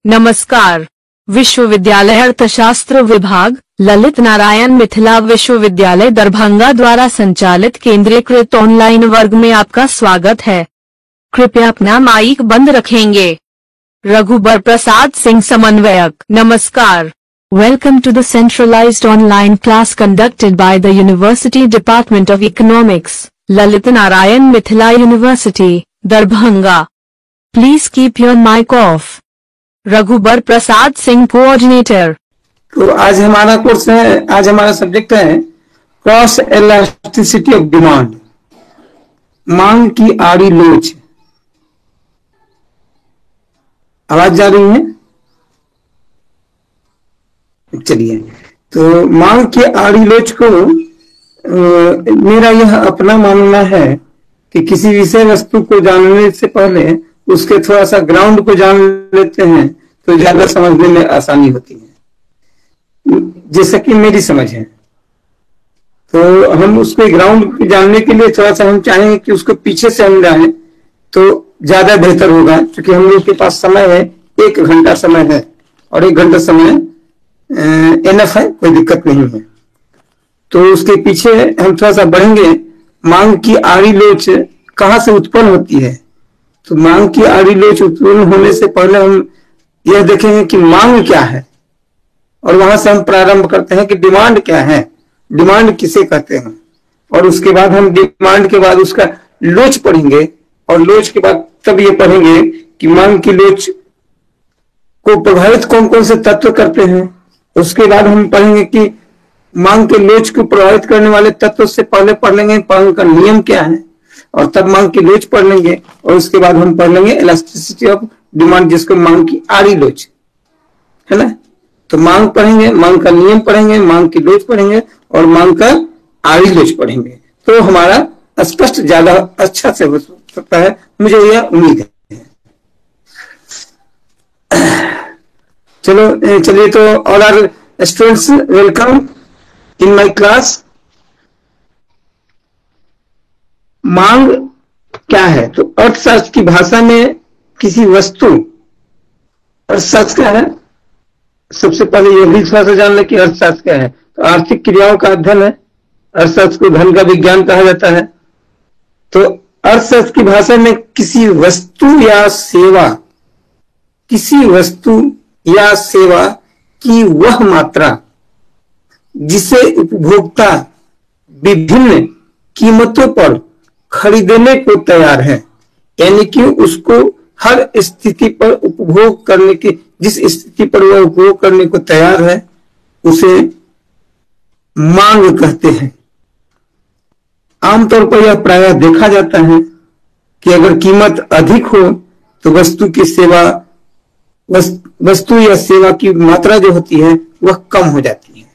नमस्कार। विश्वविद्यालय अर्थशास्त्र विभाग ललित नारायण मिथिला विश्वविद्यालय दरभंगा द्वारा संचालित केंद्रीकृत ऑनलाइन वर्ग में आपका स्वागत है। कृपया अपना माइक बंद रखेंगे। रघुबर प्रसाद सिंह समन्वयक। नमस्कार। Welcome to the centralized online class conducted by the University Department of Economics, Lalit Narayan Mithila University, Darbhanga. Please keep your mic off. Raghubar Prasad Singh coordinator. तो आज हमारा कोर्स है, आज हमारा सब्जेक्ट है क्रॉस इलास्टिसिटी ऑफ डिमांड, मांग की आड़ी लोच। आवाज जा रही है? चलिए, तो मांग की आड़ी लोच को मेरा यह अपना मानना है कि किसी विषय वस्तु को जानने से पहले उसके थोड़ा सा ग्राउंड को जान लेते हैं तो ज्यादा समझने में आसानी होती है, जैसा कि मेरी समझ है। तो हम उसको ग्राउंड जानने के लिए थोड़ा सा हम चाहेंगे कि उसको पीछे से हम जाएं तो ज्यादा बेहतर होगा, क्योंकि हम लोग के पास समय है, 1 घंटा समय है और 1 घंटा समय एनफ है, कोई दिक्कत नहीं है। तो उसके पीछे हम थोड़ा सा बढ़ेंगे। मांग की आड़ी लोच कहाँ से उत्पन्न होती है? तो मांग की आड़ी लोच उत्पन्न होने से पहले हम यह देखेंगे कि मांग क्या है, और वहां से हम प्रारंभ करते हैं कि डिमांड क्या है, डिमांड किसे कहते हैं, और उसके बाद हम डिमांड के बाद उसका लोच पढ़ेंगे, और लोच के बाद तब ये पढ़ेंगे कि मांग की लोच को प्रभावित कौन कौन से तत्व करते हैं। उसके बाद हम पढ़ेंगे कि मांग के लोच को प्रभावित करने वाले तत्व से पहले पढ़ लेंगे मांग का नियम क्या है, और तब मांग की लोच पढ़ लेंगे, और उसके बाद हम पढ़ लेंगे इलास्टिसिटी ऑफ डिमांड, जिसको मांग की आड़ी लोच है ना। तो मांग पढ़ेंगे, मांग का नियम पढ़ेंगे, मांग की लोच पढ़ेंगे और मांग का आड़ी लोच पढ़ेंगे, तो हमारा स्पष्ट ज्यादा अच्छा से हो सकता है, मुझे यह उम्मीद है। चलिए, तो all are students welcome in my class. मांग क्या है? तो अर्थशास्त्र की भाषा में किसी वस्तु, अर्थशास्त्र क्या है, सबसे पहले यह भी थोड़ा सा जान लें कि अर्थशास्त्र क्या है। तो आर्थिक क्रियाओं का अध्ययन है, अर्थशास्त्र को धन का विज्ञान कहा जाता है। तो अर्थशास्त्र की भाषा में किसी वस्तु या सेवा, किसी वस्तु या सेवा की वह मात्रा जिसे उपभोक्ता विभिन्न कीमतों पर खरीदने को तैयार है, यानी कि उसको हर स्थिति पर उपभोग करने की, जिस स्थिति पर वह उपभोग करने को तैयार है, उसे मांग कहते हैं। आमतौर पर यह प्रायः देखा जाता है कि अगर कीमत अधिक हो तो वस्तु या सेवा की मात्रा जो होती है वह कम हो जाती है।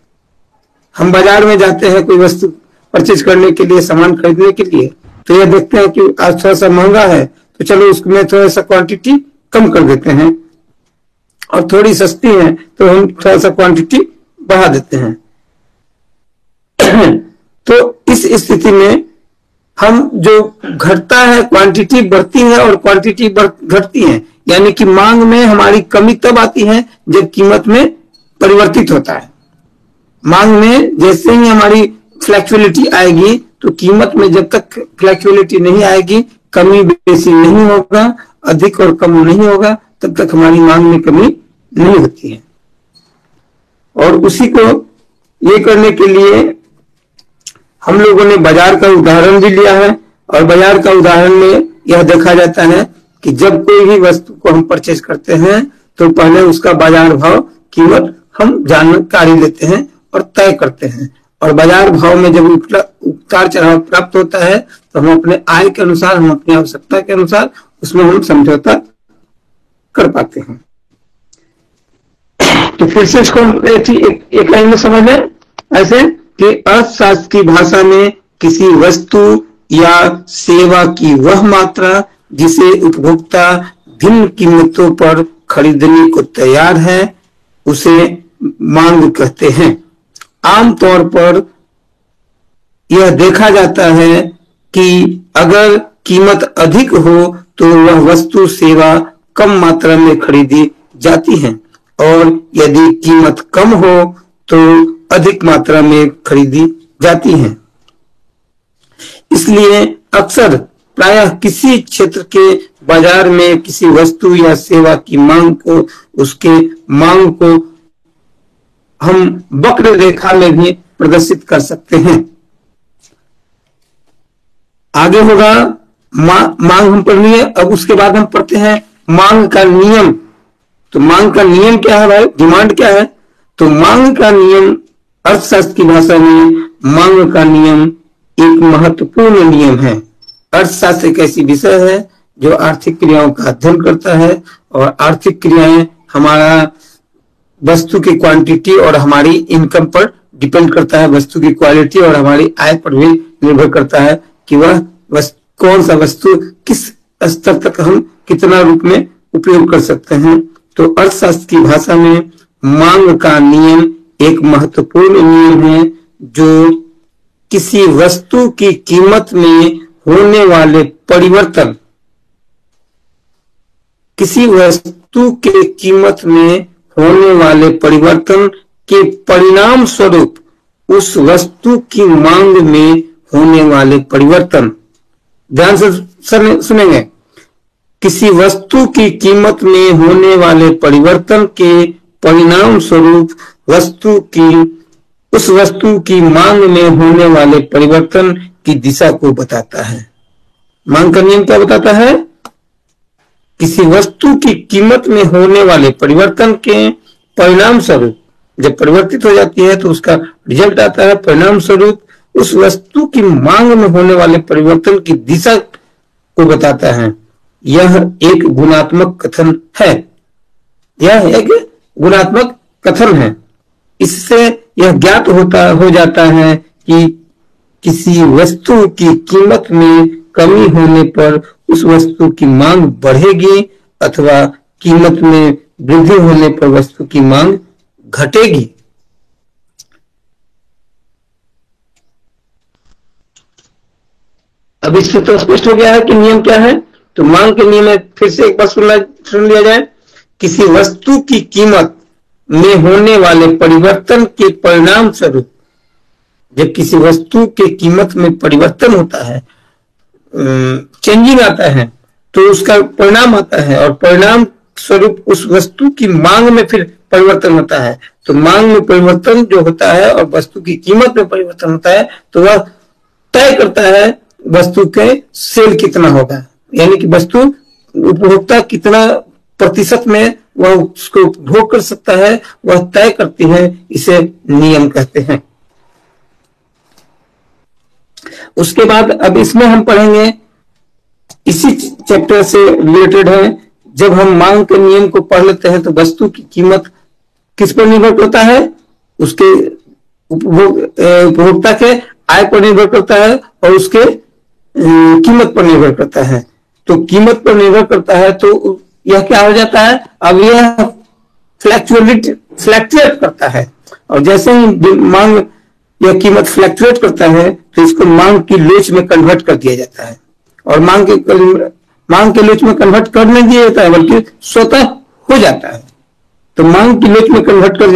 हम बाजार में जाते हैं कोई वस्तु परचेज करने के लिए, सामान खरीदने के लिए, तो यह देखते हैं कि आज थोड़ा सा महंगा है तो चलो उसमें थोड़ा सा क्वांटिटी कम कर देते हैं, और थोड़ी सस्ती है तो हम थोड़ा सा क्वांटिटी बढ़ा देते हैं। तो इस स्थिति में हम जो घटता है, क्वांटिटी बढ़ती है और क्वांटिटी घटती है, यानी कि मांग में हमारी कमी तब आती है जब कीमत में परिवर्तित होता है। मांग में जैसे ही हमारी फ्लैक्चुअलिटी आएगी, तो कीमत में जब तक फ्लैक्चुअलिटी नहीं आएगी, कमी बेसी नहीं होगा, अधिक और कम नहीं होगा, तब तक हमारी मांग में कमी नहीं होती है। और उसी को ये करने के लिए हम लोगों ने बाजार का उदाहरण भी लिया है, और बाजार का उदाहरण में यह देखा जाता है कि जब कोई भी वस्तु को हम परचेज करते हैं तो पहले उसका बाजार भाव, कीमत हम जानकारी लेते हैं और तय करते हैं, और बाजार भाव में जब उतार चढ़ाव प्राप्त होता है तो हम अपने आय के अनुसार, हम अपनी आवश्यकता के अनुसार उसमें हम समझौता कर पाते हैं। तो फिर से इसको एक लाइन में समझ लें ऐसे कि अर्थशास्त्र की भाषा में किसी वस्तु या सेवा की वह मात्रा जिसे उपभोक्ता भिन्न कीमतों पर खरीदने को तैयार है, उसे मांग कहते हैं। आमतौर पर यह देखा जाता है कि अगर कीमत अधिक हो तो वह वस्तु सेवा कम मात्रा में खरीदी जाती हैं और यदि कीमत कम हो तो अधिक मात्रा में खरीदी जाती हैं। इसलिए अक्सर प्रायः किसी क्षेत्र के बाजार में किसी वस्तु या सेवा की मांग को उसके मांग को हम वक्र रेखा में भी प्रदर्शित कर सकते हैं। आगे होगा मांग हम पढ़ लिए। अब उसके बाद हम पढ़ते हैं मांग का नियम। तो मांग का नियम क्या है भाई? डिमांड क्या है? तो मांग का नियम अर्थशास्त्र की भाषा में मांग का नियम एक महत्वपूर्ण नियम है। अर्थशास्त्र एक ऐसी विषय है जो आर्थिक क्रियाओं का अध्ययन करता है और आर्थिक क्रियाएं हमारा वस्तु की क्वांटिटी और हमारी इनकम पर डिपेंड करता है। वस्तु की क्वालिटी और हमारी आय पर भी निर्भर करता है कि वह कौन सा वस्तु किस स्तर तक हम कितना रूप में उपयोग कर सकते हैं। तो अर्थशास्त्र की भाषा में मांग का नियम एक महत्वपूर्ण नियम है जो किसी वस्तु की कीमत में होने वाले परिवर्तन, किसी वस्तु के कीमत में होने वाले परिवर्तन के परिणाम स्वरूप उस वस्तु की मांग में होने वाले परिवर्तन, ध्यान से सुनेंगे, किसी वस्तु की कीमत में होने वाले परिवर्तन के परिणाम स्वरूप उस वस्तु की मांग में होने वाले परिवर्तन की दिशा को बताता है। मांग का नियम क्या बताता है? किसी वस्तु की कीमत में होने वाले परिवर्तन के परिणाम स्वरूप, जब परिवर्तित हो जाती है तो उसका रिजल्ट आता है, परिणाम स्वरूप उस वस्तु की मांग में होने वाले परिवर्तन की दिशा को बताता है। यह एक गुणात्मक कथन है। यह एक गुणात्मक कथन है। इससे यह ज्ञात हो जाता है कि किसी वस्तु की कीमत में कमी होने पर उस वस्तु की मांग बढ़ेगी अथवा कीमत में वृद्धि होने पर वस्तु की मांग घटेगी। अब इससे तो स्पष्ट हो गया है कि नियम क्या है। तो मांग के नियम में फिर से एक बार सुन लिया जाए। किसी वस्तु की कीमत में होने वाले परिवर्तन के परिणाम स्वरूप, जब किसी वस्तु के कीमत में परिवर्तन होता है, चेंजिंग आता है, तो उसका परिणाम आता है और परिणाम स्वरूप उस वस्तु की मांग में फिर परिवर्तन होता है। तो मांग में परिवर्तन जो होता है और वस्तु की कीमत में परिवर्तन होता है तो वह तय करता है वस्तु के सेल कितना होगा, यानी कि वस्तु उपभोक्ता कितना प्रतिशत में वह उसको उपभोग कर सकता है, वह तय करती है। इसे नियम कहते हैं। उसके बाद अब इसमें हम पढ़ेंगे, इसी चैप्टर से रिलेटेड है। जब हम मांग के नियम को पढ़ लेते हैं तो वस्तु की कीमत किस पर निर्भर करता है? उसके उपभोक्ता के आय पर निर्भर करता है और उसके कीमत पर निर्भर करता है। तो कीमत पर निर्भर करता है तो यह क्या हो जाता है? अब यह फ्लैक्चुएट करता है और जैसे ही मांग या कीमत फ्लैक्चुएट करता है तो इसको मांग की लोच में कन्वर्ट कर दिया जाता है। और मांग के लोच में कन्वर्ट कर नहीं दिया जाता है बल्कि स्वतः हो जाता है। तो मांग की लोच में कन्वर्ट कर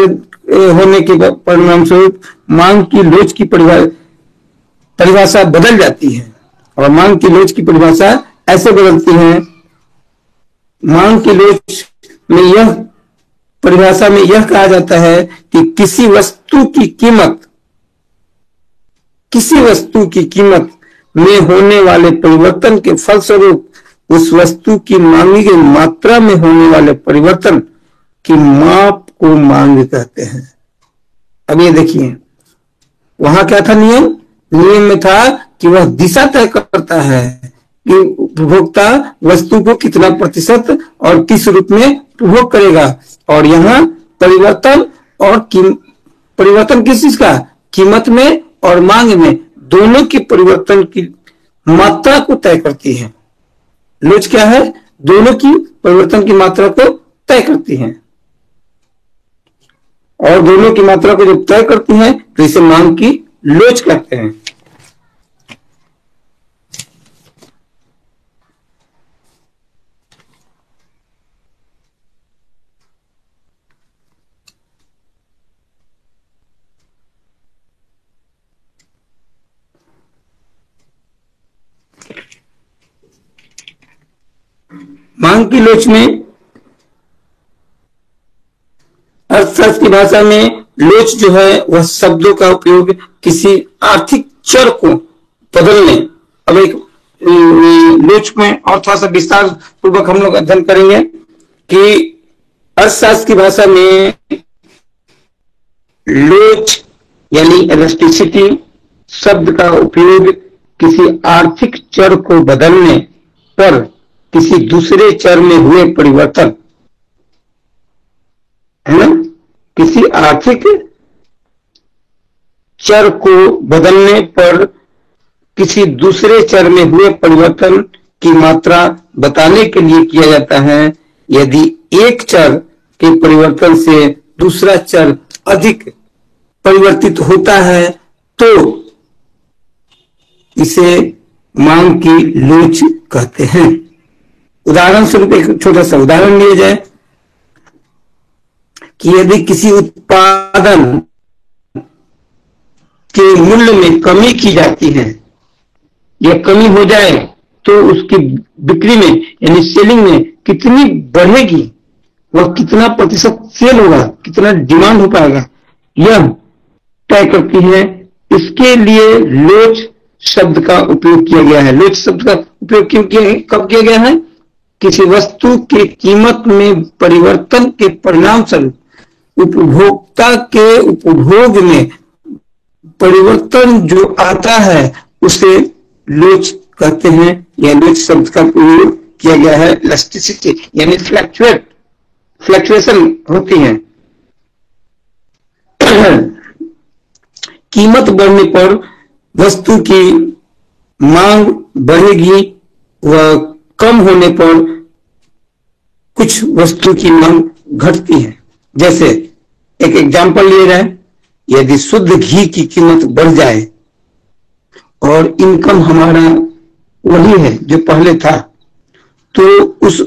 होने के परिणाम स्वरूप मांग की लोच की परिभाषा बदल जाती है। और मांग की लोच की परिभाषा ऐसे बदलती है, मांग की लोच में यह परिभाषा में यह कहा जाता है कि किसी वस्तु की कीमत में होने वाले परिवर्तन के फलस्वरूप उस वस्तु की मांगी गई मात्रा में होने वाले परिवर्तन की माप को मांग कहते हैं। अब ये देखिए, वहां क्या था नियम में था कि वह दिशा तय करता है कि उपभोक्ता वस्तु को कितना प्रतिशत और किस रूप में उपभोग करेगा। और यहाँ परिवर्तन किस चीज का? कीमत में और मांग में, दोनों की परिवर्तन की मात्रा को तय करती है। लोच क्या है? दोनों की परिवर्तन की मात्रा को तय करती है। और दोनों की मात्रा को जब तय करती है तो इसे मांग की लोच कहते हैं। मांग की लोच में, अर्थशास्त्र की भाषा में लोच जो है वह शब्दों का उपयोग किसी आर्थिक चर को बदलने। अब एक लोच में और थोड़ा सा विस्तार पूर्वक हम लोग अध्ययन करेंगे कि अर्थशास्त्र की भाषा में लोच यानी इलास्टिसिटी शब्द का उपयोग किसी आर्थिक चर को बदलने पर किसी दूसरे चर में हुए परिवर्तन, है ना, किसी आर्थिक चर को बदलने पर किसी दूसरे चर में हुए परिवर्तन की मात्रा बताने के लिए किया जाता है। यदि एक चर के परिवर्तन से दूसरा चर अधिक परिवर्तित होता है तो इसे मांग की लोच कहते हैं। उदाहरण स्वरूप एक छोटा सा उदाहरण लिया जाए कि यदि किसी उत्पादन के मूल्य में कमी की जाती है या कमी हो जाए तो उसकी बिक्री में यानी सेलिंग में कितनी बढ़ेगी, वह कितना प्रतिशत सेल होगा, कितना डिमांड हो पाएगा, यह तय करती है। इसके लिए लोच शब्द का उपयोग किया गया है। लोच शब्द का उपयोग कब किया गया है? किसी वस्तु की कीमत में परिवर्तन के परिणाम स्वरूप उपभोक्ता के उपभोग में परिवर्तन जो आता है उसे लोच कहते हैं। यह लोच शब्द का प्रयोग किया गया है। इलास्टिसिटी यानी फ्लक्चुएशन होती है। कीमत बढ़ने पर वस्तु की मांग बढ़ेगी व कम होने पर कुछ वस्तु की मांग घटती है। जैसे एक एग्जांपल लिया जाए, यदि शुद्ध घी की कीमत बढ़ जाए और इनकम हमारा वही है जो पहले था, तो उस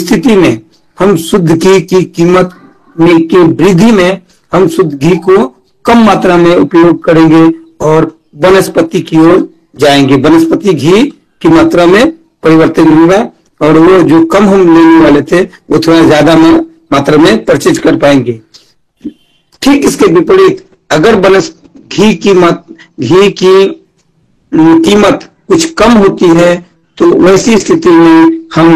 स्थिति में हम शुद्ध घी की कीमत में की वृद्धि में हम शुद्ध घी को कम मात्रा में उपयोग करेंगे और वनस्पति की ओर जाएंगे। वनस्पति घी की मात्रा में परिवर्तन होगा और वो जो कम हम लेने वाले थे वो थोड़ा ज्यादा मात्रा में परचेज कर पाएंगे। ठीक इसके विपरीत अगर घी की कीमत कुछ कम होती है तो वैसी स्थिति में हम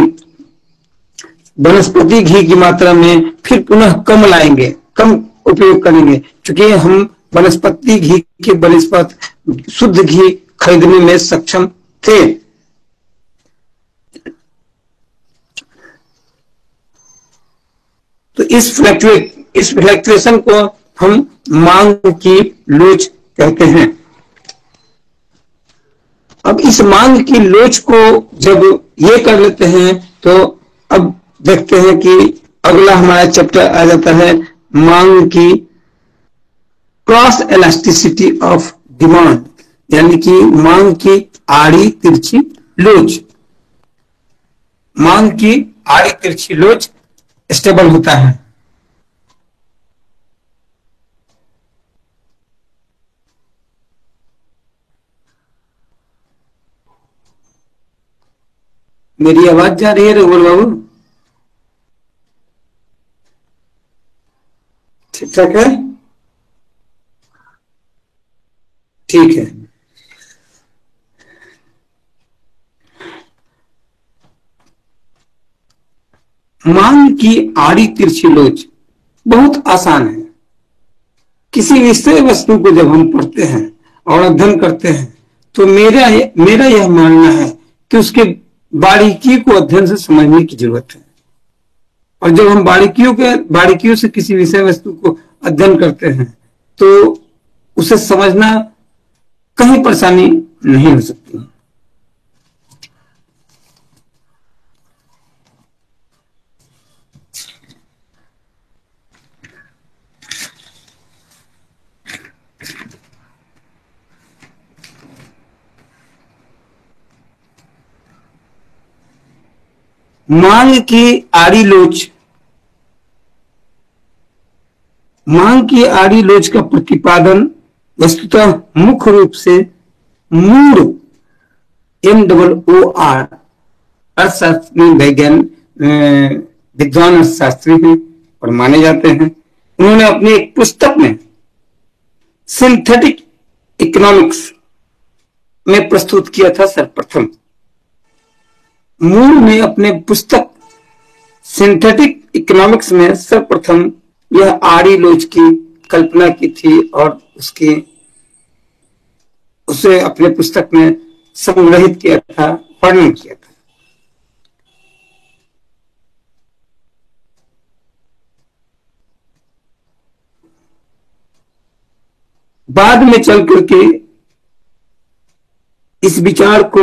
वनस्पति घी की मात्रा में फिर पुनः कम लाएंगे, कम उपयोग करेंगे, क्योंकि हम वनस्पति घी के शुद्ध घी खरीदने में सक्षम थे। तो इस फ्लक्चुएशन को हम मांग की लोच कहते हैं। अब इस मांग की लोच को जब ये कर लेते हैं तो अब देखते हैं कि अगला हमारा चैप्टर आ जाता है मांग की क्रॉस इलास्टिसिटी ऑफ डिमांड, यानी कि मांग की आड़ी तिरछी लोच। मांग की आड़ी तिरछी लोच स्टेबल होता है। मेरी आवाज जा रही है रघुवर बाबू? ठीक ठाक है? ठीक है। मांग की आड़ी तिरछी लोच बहुत आसान है। किसी विषय वस्तु को जब हम पढ़ते हैं और अध्ययन करते हैं तो मेरा यह मानना है कि उसके बारीकी को अध्ययन से समझने की जरूरत है। और जब हम बारीकियों से किसी विषय वस्तु को अध्ययन करते हैं तो उसे समझना कहीं परेशानी नहीं हो सकती। मांग की आड़ी लोच। मांग की आड़ी लोच का प्रतिपादन वस्तुतः मुख्य रूप से मूड MOOR अर्थशास्त्र में विद्वान अर्थशास्त्री हैं और माने जाते हैं। उन्होंने अपनी एक पुस्तक में सिंथेटिक इकोनॉमिक्स में प्रस्तुत किया था सर्वप्रथम। मूल में अपने पुस्तक सिंथेटिक इकोनॉमिक्स में सर्वप्रथम यह आरी लोच की कल्पना की थी और उसे अपने पुस्तक में संग्रहित किया था, वर्णन किया था। बाद में चल करके इस विचार को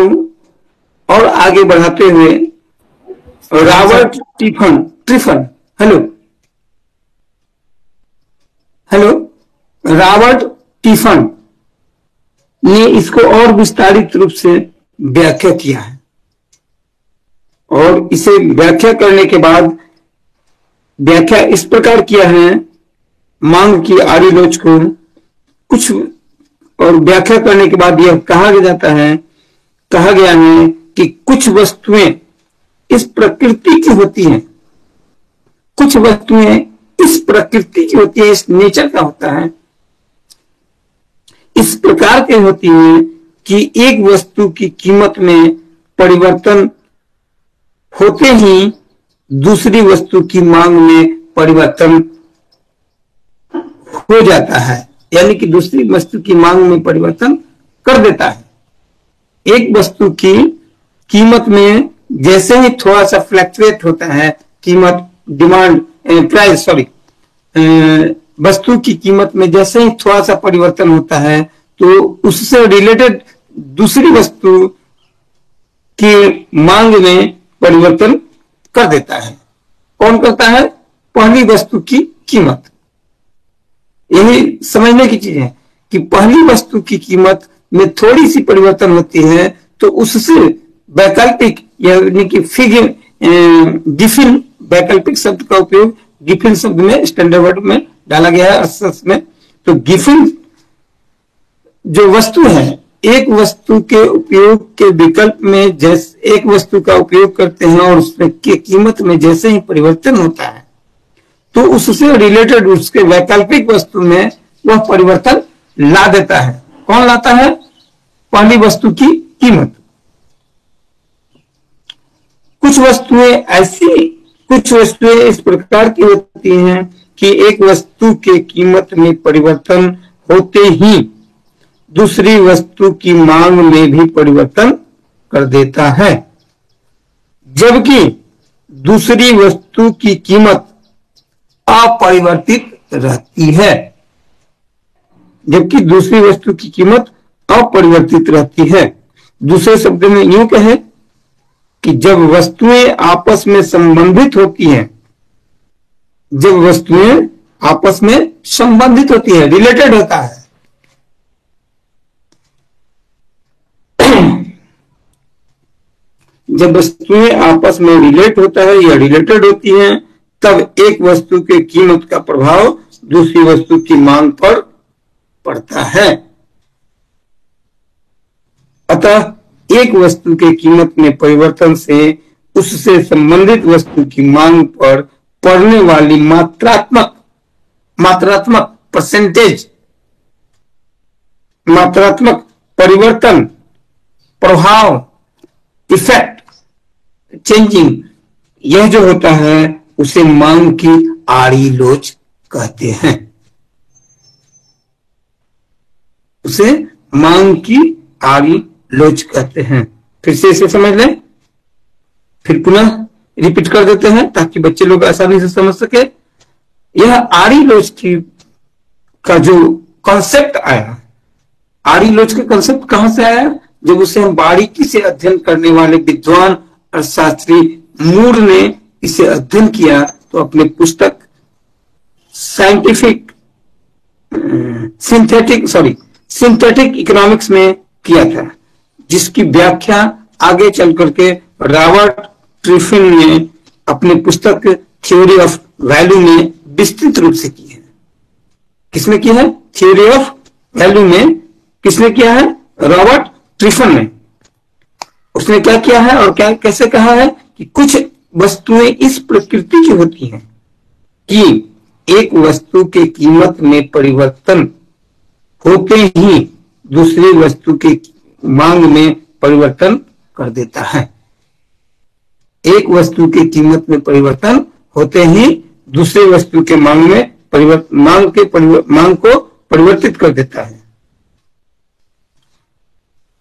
और आगे बढ़ाते हुए रॉबर्ट ट्रिफन रॉबर्ट टिफन ने इसको और विस्तारित रूप से व्याख्या किया है और इसे व्याख्या करने के बाद व्याख्या इस प्रकार किया है मांग की आरी लोच को कुछ, और व्याख्या करने के बाद यह कहा गया है कि कुछ वस्तुएं इस प्रकृति की होती हैं, कुछ वस्तुएं इस प्रकृति की होती है, इस नेचर का होता है, इस प्रकार की होती है कि एक वस्तु की कीमत में परिवर्तन होते ही दूसरी वस्तु की मांग में परिवर्तन हो जाता है, यानी कि दूसरी वस्तु की मांग में परिवर्तन कर देता है। एक वस्तु की कीमत में जैसे ही थोड़ा सा फ्लक्चुएट होता है कीमत, डिमांड, प्राइस, वस्तु की कीमत में जैसे ही थोड़ा सा परिवर्तन होता है तो उससे रिलेटेड दूसरी वस्तु की मांग में परिवर्तन कर देता है। कौन करता है? पहली वस्तु की कीमत। यही समझने की चीज है कि पहली वस्तु की कीमत में थोड़ी सी परिवर्तन होती है तो उससे वैकल्पिक, यानी कि गिफिन, वैकल्पिक शब्द का उपयोग गिफिन शब्द में स्टैंडर्ड वर्ड में डाला गया है अर्थशास्त्र में। तो गिफिन जो वस्तु है, एक वस्तु के उपयोग के विकल्प में जैसे एक वस्तु का उपयोग करते हैं और उसके कीमत में जैसे ही परिवर्तन होता है तो उससे रिलेटेड उसके वैकल्पिक वस्तु में वह परिवर्तन ला देता है। कौन लाता है? पहली वस्तु की कीमत। कुछ वस्तुएं इस प्रकार की होती हैं कि एक वस्तु के कीमत में परिवर्तन होते ही दूसरी वस्तु की मांग में भी परिवर्तन कर देता है, जबकि दूसरी वस्तु की कीमत अपरिवर्तित रहती है। जबकि दूसरी वस्तु की कीमत अपरिवर्तित रहती है। दूसरे शब्द में यूं कहें कि जब वस्तुएं आपस में संबंधित होती हैं, जब वस्तुएं आपस में संबंधित होती है, रिलेटेड होता है, जब वस्तुएं आपस में रिलेट होता है या रिलेटेड होती हैं, तब एक वस्तु के कीमत का प्रभाव दूसरी वस्तु की मांग पर पड़ता है। अतः एक वस्तु के कीमत में परिवर्तन से उससे संबंधित वस्तु की मांग पर पड़ने वाली मात्रात्मक परिवर्तन, प्रभाव, इफेक्ट, चेंजिंग, यह जो होता है उसे मांग की आड़ी लोच कहते हैं। उसे मांग की आड़ी लोच कहते हैं। फिर से इसे समझ लें, फिर पुनः रिपीट कर देते हैं ताकि बच्चे लोग आसानी से समझ सके। यह आड़ी लोच का जो कॉन्सेप्ट आया, आड़ी लोच का कॉन्सेप्ट कहां से आया? जब उसे हम बारीकी से अध्ययन करने वाले विद्वान अर्थशास्त्री मूर ने इसे अध्ययन किया तो अपने पुस्तक सिंथेटिक इकोनॉमिक्स में किया था, जिसकी व्याख्या आगे चल करके रॉबर्ट ट्रिफिन ने अपने पुस्तक थ्योरी ऑफ वैल्यू में विस्तृत रूप से की है। किसने की है? थ्योरी ऑफ वैल्यू में किसने किया है? रॉबर्ट ट्रिफिन ने। उसने क्या किया है और क्या कैसे कहा है कि कुछ वस्तुएं इस प्रकृति की होती हैं कि एक वस्तु के कीमत में परिवर्तन होते ही दूसरी वस्तु के मांग में परिवर्तन कर देता है। एक वस्तु की कीमत में परिवर्तन होते ही दूसरी वस्तु के मांग को परिवर्तित कर देता है,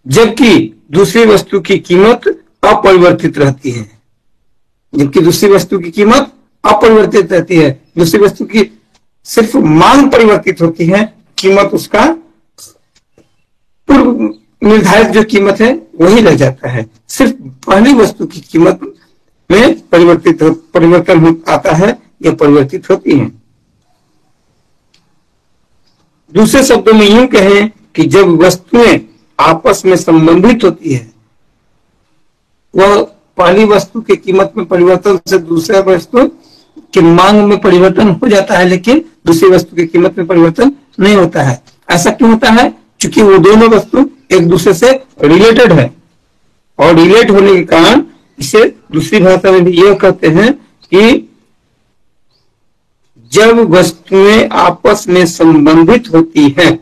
जबकि दूसरी वस्तु की कीमत अपरिवर्तित रहती है। जबकि दूसरी वस्तु की कीमत अपरिवर्तित रहती है, दूसरी वस्तु की सिर्फ मांग परिवर्तित होती है, कीमत उसका पूर्व निर्धारित जो कीमत है वही रह जाता है। सिर्फ पहली वस्तु की कीमत में परिवर्तन आता है या परिवर्तित होती है। दूसरे शब्दों में यूं कहें कि जब वस्तुएं आपस में संबंधित होती है, वह पहली वस्तु की कीमत में परिवर्तन से दूसरे वस्तु की मांग में परिवर्तन हो जाता है, लेकिन दूसरी वस्तु की कीमत में परिवर्तन नहीं होता है। ऐसा क्यों होता है? क्योंकि वो दोनों वस्तु एक दूसरे से रिलेटेड है, और रिलेट होने के कारण इसे दूसरी भाषा में भी यह कहते हैं कि जब वस्तुएं आपस में संबंधित होती हैं,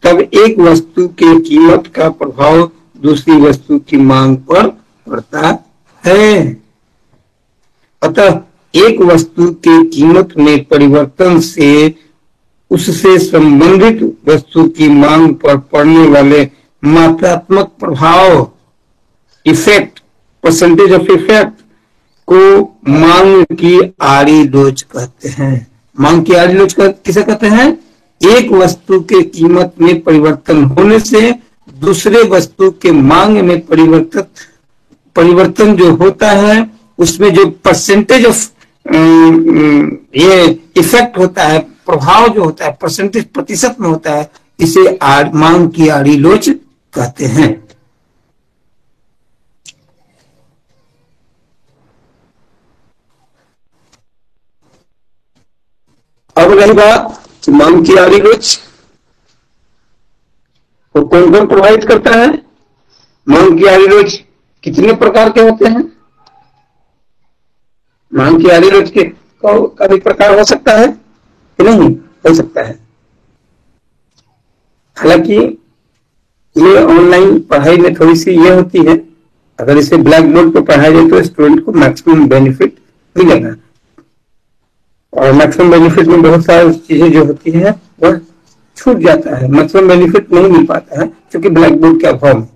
तब एक वस्तु के कीमत का प्रभाव दूसरी वस्तु की मांग पर पड़ता है। अतः एक वस्तु के कीमत में परिवर्तन से उससे संबंधित वस्तु की मांग पर पड़ने वाले मात्रात्मक प्रभाव, इफेक्ट, परसेंटेज ऑफ इफेक्ट को मांग की आड़ी लोच कहते हैं। मांग की आड़ी लोच किसे कहते हैं? एक वस्तु के कीमत में परिवर्तन होने से दूसरे वस्तु के मांग में परिवर्तन जो होता है, उसमें जो परसेंटेज ऑफ ये इफेक्ट होता है, प्रभाव जो होता है परसेंटेज प्रतिशत में होता है, इसे मांग की आड़ी लोच कहते हैं। अब रही बात मांग की आड़ी लोच को कौन कौन प्रभावित करता है। मांग की आड़ी लोच कितने प्रकार के होते हैं? मांग की आड़ी लोच के कई प्रकार हो सकता है कि नहीं हो सकता है। हालांकि ये ऑनलाइन पढ़ाई में थोड़ी सी ये होती है, अगर इसे ब्लैक बोर्ड पर पढ़ाया जाए तो स्टूडेंट को मैक्सिमम बेनिफिट मिलेगा, और मैक्सिमम बेनिफिट में बहुत सारी चीजें जो होती है वह छूट जाता है, मैक्सिमम बेनिफिट नहीं मिल पाता है क्योंकि ब्लैक बोर्ड के अभाव में।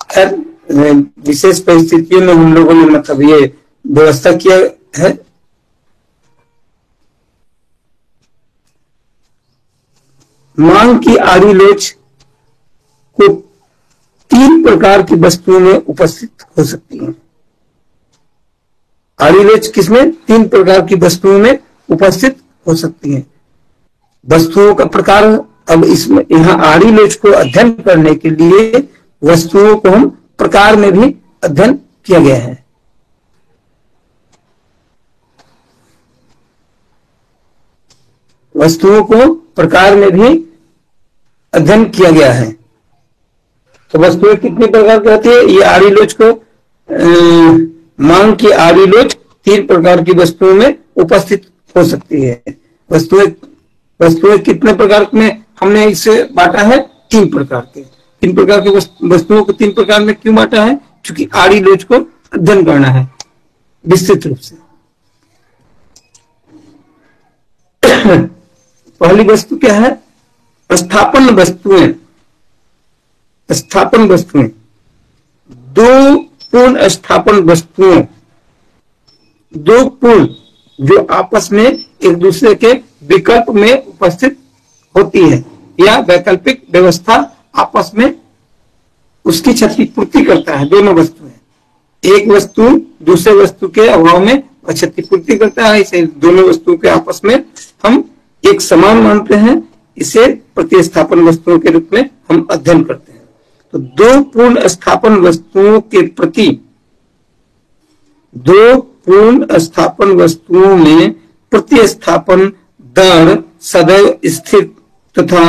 खैर, विशेष परिस्थितियों में हम लोगों ने मतलब ये व्यवस्था किया है। मांग की आड़ी लोच को 3 प्रकार की वस्तुओं में उपस्थित हो सकती है। आड़ी लोच किसमें? 3 प्रकार की वस्तुओं में उपस्थित हो सकती है। वस्तुओं का प्रकार, अब इसमें यहाँ आड़ी लोच को अध्ययन करने के लिए वस्तुओं को हम प्रकार में भी अध्ययन किया गया है। वस्तुओं को प्रकार में भी अध्ययन किया गया है। तो वस्तुएं कितनी प्रकार की होती है? ये आड़ी लोच को मांग की आड़ी लोच 3 प्रकार की वस्तुओं में उपस्थित हो सकती है। वस्तुएं कितने प्रकार में हमने इसे बांटा है? 3 प्रकार के। 3 प्रकार की वस्तुओं को 3 प्रकार में क्यों बांटा है? क्योंकि आड़ी लोच को अध्ययन करना है विस्तृत रूप से। पहली वस्तु क्या है? स्थापन वस्तुएं। स्थापन वस्तुएं 2 पूर्ण स्थापन वस्तुओं, 2 पूर्ण जो आपस में एक दूसरे के विकल्प में उपस्थित होती है, या वैकल्पिक व्यवस्था आपस में उसकी क्षतिपूर्ति करता है। दोनों वस्तुएं, एक वस्तु दूसरे वस्तु के अभाव में क्षतिपूर्ति करता है, इसे दोनों वस्तुओं के आपस में हम एक समान मानते हैं। इसे प्रतिस्थापन वस्तुओं के रूप में हम अध्ययन करते हैं। तो 2 पूर्ण स्थापन वस्तुओं के प्रति, 2 पूर्ण स्थापन वस्तुओं में प्रतिस्थापन दर सदैव स्थिर तथा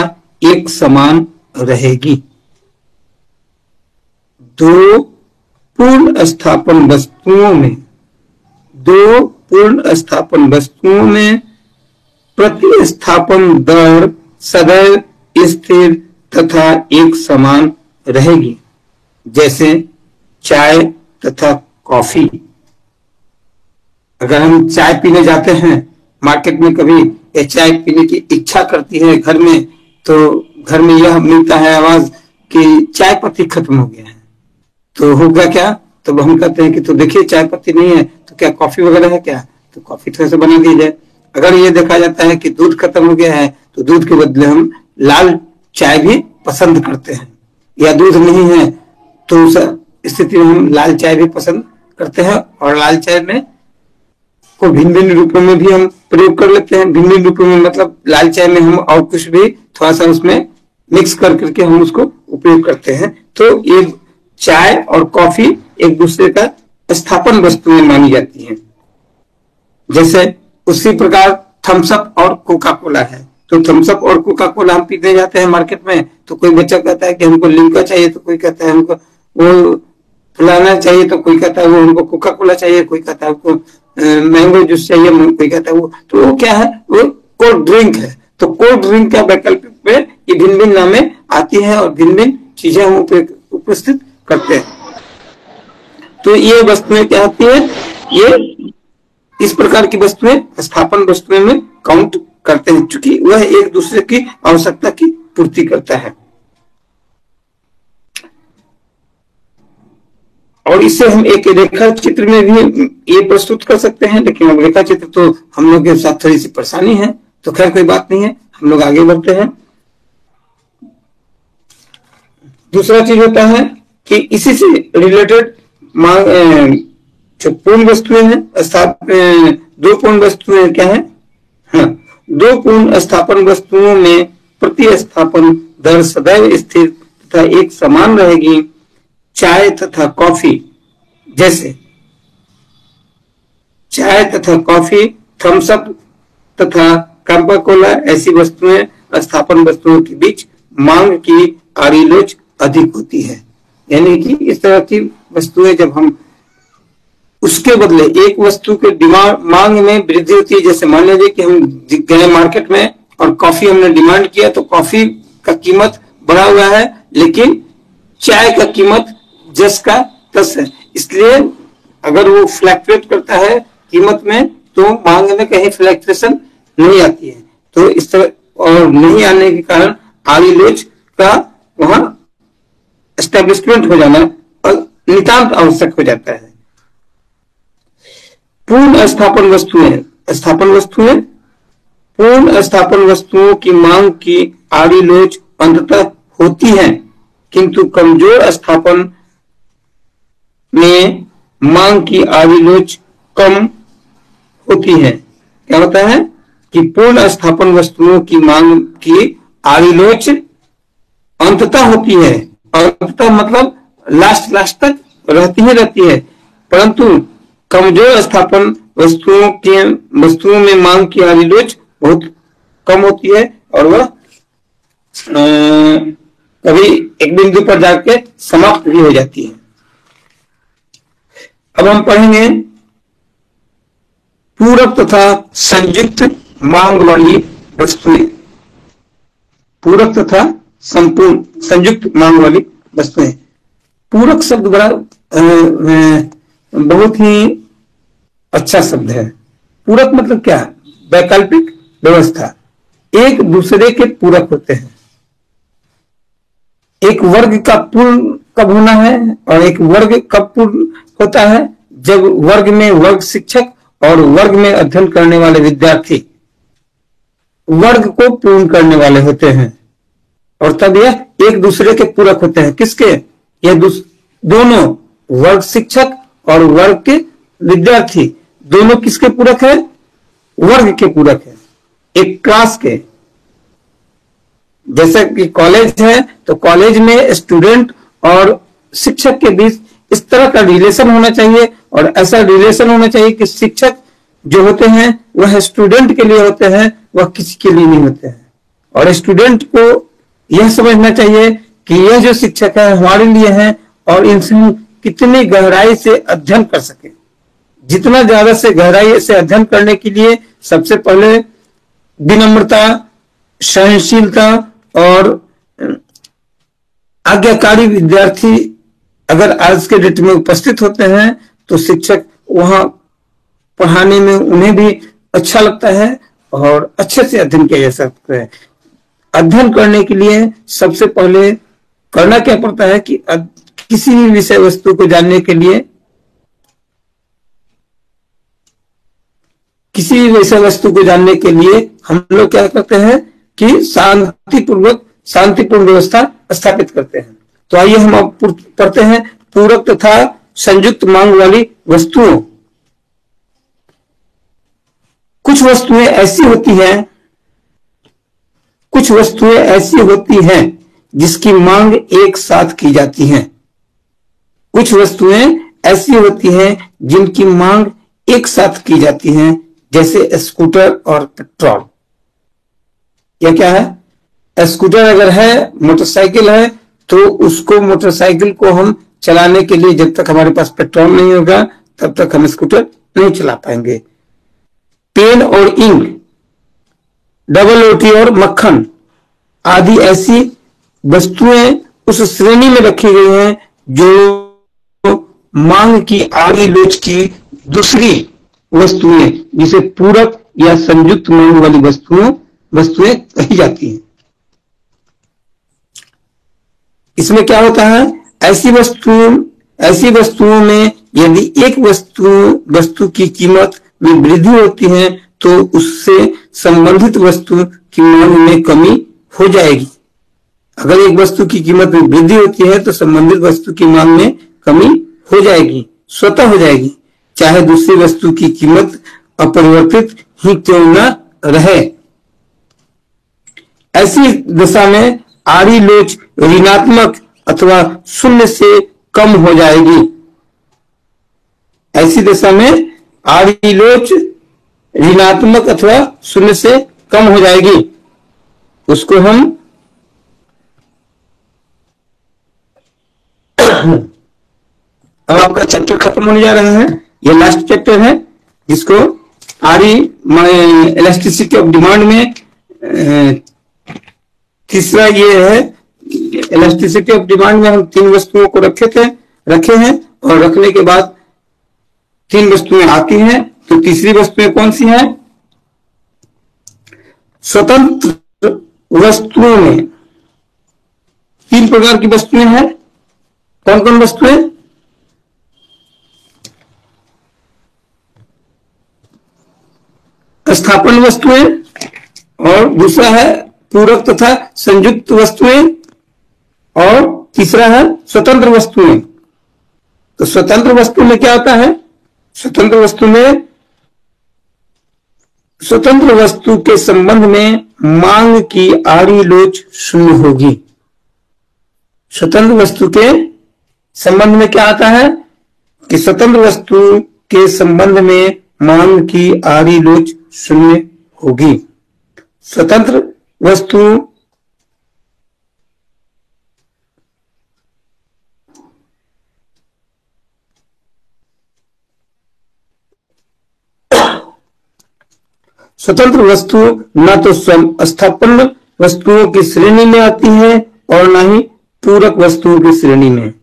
एक समान रहेगी। 2 पूर्ण स्थापन वस्तुओं में, दो पूर्ण स्थापन वस्तुओं में प्रतिस्थापन दर सदैव स्थिर तथा एक समान रहेगी, जैसे चाय तथा कॉफी। अगर हम चाय पीने जाते हैं मार्केट में, कभी चाय पीने की इच्छा करती है घर में, तो घर में यह मिलता है आवाज कि चाय पत्ती खत्म हो गया है, तो होगा क्या? तो हम कहते हैं कि तो देखिए चाय पत्ती नहीं है, तो क्या कॉफी वगैरह है क्या? तो कॉफी थोड़ा सा बना दी जाए। अगर ये देखा जाता है कि दूध खत्म हो गया है, तो दूध के बदले हम लाल चाय भी पसंद करते हैं, या दूध नहीं है तो उस स्थिति में हम लाल चाय भी पसंद करते हैं। और लाल चाय में को भिन्न भिन्न रूपों में भी हम प्रयोग कर लेते हैं। भिन्न भिन्न रूपों में मतलब लाल चाय में हम और कुछ भी थोड़ा सा उसमें मिक्स कर करके हम उसको उपयोग करते हैं। तो ये चाय और कॉफी एक दूसरे का स्थापन वस्तुएं मानी जाती हैं। जैसे उसी प्रकार थम्स अप और कोका कोला है। तो थम्स अप और कोका कोला हम पीने जाते हैं मार्केट में, तो कोई बच्चा कहता है कि हमको लिम्का चाहिए, तो कोई कहता है हमको वो फलाना चाहिए, तो कोई कहता है वो हमको कोका कोला चाहिए, कोई कहता है हमको मैंगो जूस चाहिए, कोई कहता है वो, तो वो क्या है? वो कोल्ड ड्रिंक है। तो कोल्ड ड्रिंक का वैकल्पिक में ये भिन्न भिन्न नामें आती हैं और भिन्न भिन्न चीजें हम उपस्थित करते हैं। तो ये वस्तुएं क्या होती है? ये इस प्रकार की वस्तुएं स्थापन वस्तुएं में काउंट करते हैं, चूंकि वह एक दूसरे की आवश्यकता की पूर्ति करता है। और इससे हम एक रेखा चित्र में भी ये प्रस्तुत कर सकते हैं, लेकिन अब रेखा चित्र तो हम लोग के साथ थोड़ी सी परेशानी है, तो खैर कोई बात नहीं है, हम लोग आगे बढ़ते हैं। दूसरा चीज होता है कि इसी से रिलेटेड जो पूर्ण वस्तुएं हैं, दो पूर्ण वस्तुएं क्या है? हाँ, दो पूर्ण स्थापन वस्तुओं में प्रतिस्थापन दर सदैव स्थिर तथा एक समान रहेगी, चाय तथा कॉफी। जैसे चाय तथा कॉफी, थम्स अप तथा कोका कोला, ऐसी वस्तुएं स्थापन वस्तुओं के बीच मांग की आड़ीलोच अधिक होती है। यानी कि इस तरह की वस्तुएं जब हम उसके बदले एक वस्तु के डिमांड मांग में वृद्धि होती है, जैसे मान लीजिए कि हम गए मार्केट में और कॉफी हमने डिमांड किया, तो कॉफी का कीमत बढ़ा हुआ है, लेकिन चाय का कीमत जस का तस है। इसलिए अगर वो फ्लैक्चुएट करता है कीमत में, तो मांग में कहीं फ्लैक्चुएशन नहीं आती है। तो इस तरह और नहीं आने के कारण आड़ीलोच का वहां एस्टेब्लिशमेंट हो जाना और नितांत आवश्यक हो जाता है। पूर्ण स्थापन वस्तुएं पूर्ण स्थापन वस्तुओं की मांग की आड़ीलोच अंततः होती है, किंतु कमजोर स्थापन में मांग की आड़ीलोच कम होती है। क्या होता है कि पूर्ण स्थापन वस्तुओं की मांग की आड़ीलोच अंततः होती है, अंततः मतलब लास्ट तक रहती है, परंतु कमजोर स्थापन वस्तुओं में मांग की आड़ीलोच बहुत कम होती है और वह कभी एक बिंदु पर जाके समाप्त भी हो जाती है। अब हम पढ़ेंगे पूरक तथा संयुक्त मांग वाली वस्तुएं। पूरक तथा संयुक्त मांग वाली वस्तुएं। पूरक शब्द बड़ा बहुत ही अच्छा शब्द है। पूरक मतलब क्या? वैकल्पिक व्यवस्था, एक दूसरे के पूरक होते हैं। एक वर्ग का पूर्ण कब होना है और एक वर्ग कब पूर्ण होता है? जब वर्ग में वर्ग शिक्षक और वर्ग में अध्ययन करने वाले विद्यार्थी वर्ग को पूर्ण करने वाले होते हैं, और तब यह एक दूसरे के पूरक होते हैं। किसके? यह दोनों वर्ग शिक्षक और वर्ग के विद्यार्थी दोनों किसके पूरक है? वर्ग के पूरक है, एक क्लास के। जैसे कि कॉलेज है, तो कॉलेज में स्टूडेंट और शिक्षक के बीच इस तरह का रिलेशन होना चाहिए, और ऐसा रिलेशन होना चाहिए कि शिक्षक जो होते हैं वह स्टूडेंट के लिए होते हैं, वह किसी के लिए नहीं होते हैं। और स्टूडेंट को यह समझना चाहिए कि यह जो शिक्षक है हमारे लिए हैं और इनसे हम कितनी गहराई से अध्ययन कर सके। जितना ज्यादा से गहराई से अध्ययन करने के लिए सबसे पहले विनम्रता, सहनशीलता और आज्ञाकारी विद्यार्थी अगर आज के डेट में उपस्थित होते हैं तो शिक्षक वहां पढ़ाने में उन्हें भी अच्छा लगता है और अच्छे से अध्ययन किया जा सकता है। अध्ययन करने के लिए सबसे पहले करना क्या पड़ता है कि किसी भी विषय वस्तु को जानने के लिए, किसी भी विषय वस्तु को जानने के लिए हम लोग क्या करते हैं कि शांतिपूर्ण व्यवस्था स्थापित करते हैं। तो आइए हम अब पढ़ते हैं पूरक तथा संयुक्त मांग वाली वस्तुओं। कुछ वस्तुएं ऐसी हैं जिसकी मांग एक साथ की जाती है। कुछ वस्तुएं ऐसी होती हैं जिनकी मांग एक साथ की जाती हैं, जैसे स्कूटर और पेट्रोल। यह क्या है? स्कूटर अगर है, मोटरसाइकिल है, तो उसको मोटरसाइकिल को हम चलाने के लिए जब तक हमारे पास पेट्रोल नहीं होगा तब तक हम स्कूटर नहीं चला पाएंगे। पेन और इंक, डबल रोटी और मक्खन आदि ऐसी वस्तुएं उस श्रेणी में रखी गई हैं जो मांग की आड़ी लोच की दूसरी वस्तुएं, जिसे पूरक या संयुक्त मांग वाली वस्तुएं कही जाती हैं। इसमें क्या होता है? ऐसी वस्तुओं में यदि एक वस्तु की कीमत में वृद्धि होती है तो उससे संबंधित वस्तु की मांग में कमी हो जाएगी। अगर एक वस्तु की कीमत में वृद्धि होती है तो संबंधित वस्तु की मांग में कमी हो जाएगी, स्वतः हो जाएगी, चाहे दूसरी वस्तु की कीमत अपरिवर्तित ही क्यों न रहे। ऐसी दशा में आड़ी लोच ऋणात्मक अथवा शून्य से कम हो जाएगी। ऐसी दशा में आड़ी लोच ऋणात्मक अथवा शून्य से कम हो जाएगी। उसको हम अब आपका चैप्टर खत्म होने जा रहा है। ये लास्ट चैप्टर है जिसको आड़ी इलास्टिसिटी ऑफ डिमांड में तीसरा ये है। इलास्टिसिटी ऑफ डिमांड में हम 3 वस्तुओं को रखे हैं और रखने के बाद 3 वस्तुएं आती हैं। तो तीसरी वस्तुएं कौन सी हैं? स्वतंत्र वस्तुओं में 3 प्रकार की वस्तुएं हैं। कौन कौन वस्तुएं? स्थापन वस्तुएं, और दूसरा है पूरक तथा संयुक्त वस्तुएं, और तीसरा है स्वतंत्र वस्तुएं। तो स्वतंत्र वस्तु में क्या होता है? स्वतंत्र वस्तु के संबंध में मांग की आड़ी लोच शून्य होगी। स्वतंत्र वस्तु के संबंध में क्या आता है कि स्वतंत्र वस्तु के संबंध में मांग की आड़ी लोच शून्य होगी। स्वतंत्र वस्तु न तो स्थापन वस्तुओं की श्रेणी में आती है और न ही पूरक वस्तुओं की श्रेणी में।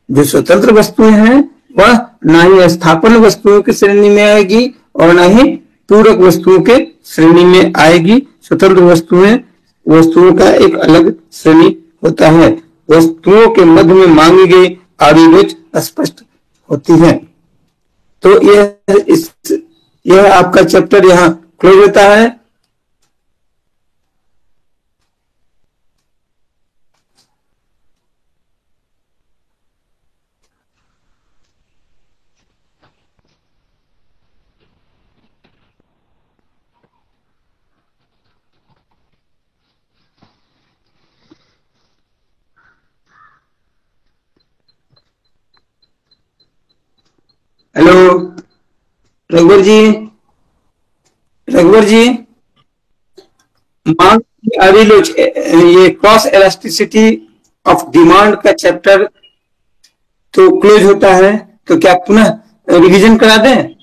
जो स्वतंत्र वस्तुएं हैं वह न ही स्थापन वस्तुओं की श्रेणी में आएगी और न ही पूरक वस्तुओं के श्रेणी में आएगी। स्वतंत्र वस्तुओं का एक अलग श्रेणी होता है। वस्तुओं के मध्य में मांगी गई आड़ी लोच स्पष्ट होती है। तो यह आपका चैप्टर यहाँ क्लोज होता है। हेलो रघुवर जी, मांग की आड़ी लोच, ये क्रॉस इलास्टिसिटी ऑफ डिमांड का चैप्टर तो क्लोज होता है। तो क्या पुनः रिवीजन करा दें?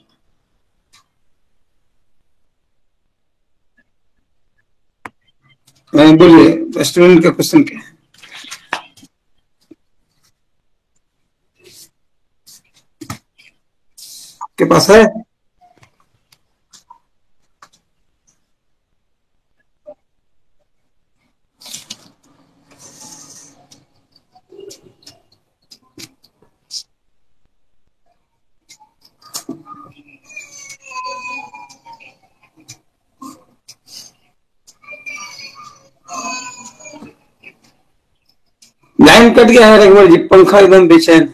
बोलिए, स्टूडेंट का क्वेश्चन क्या है? के पास है? लाइन कट गया है रघुवर जी, पंखा एकदम बेचैन।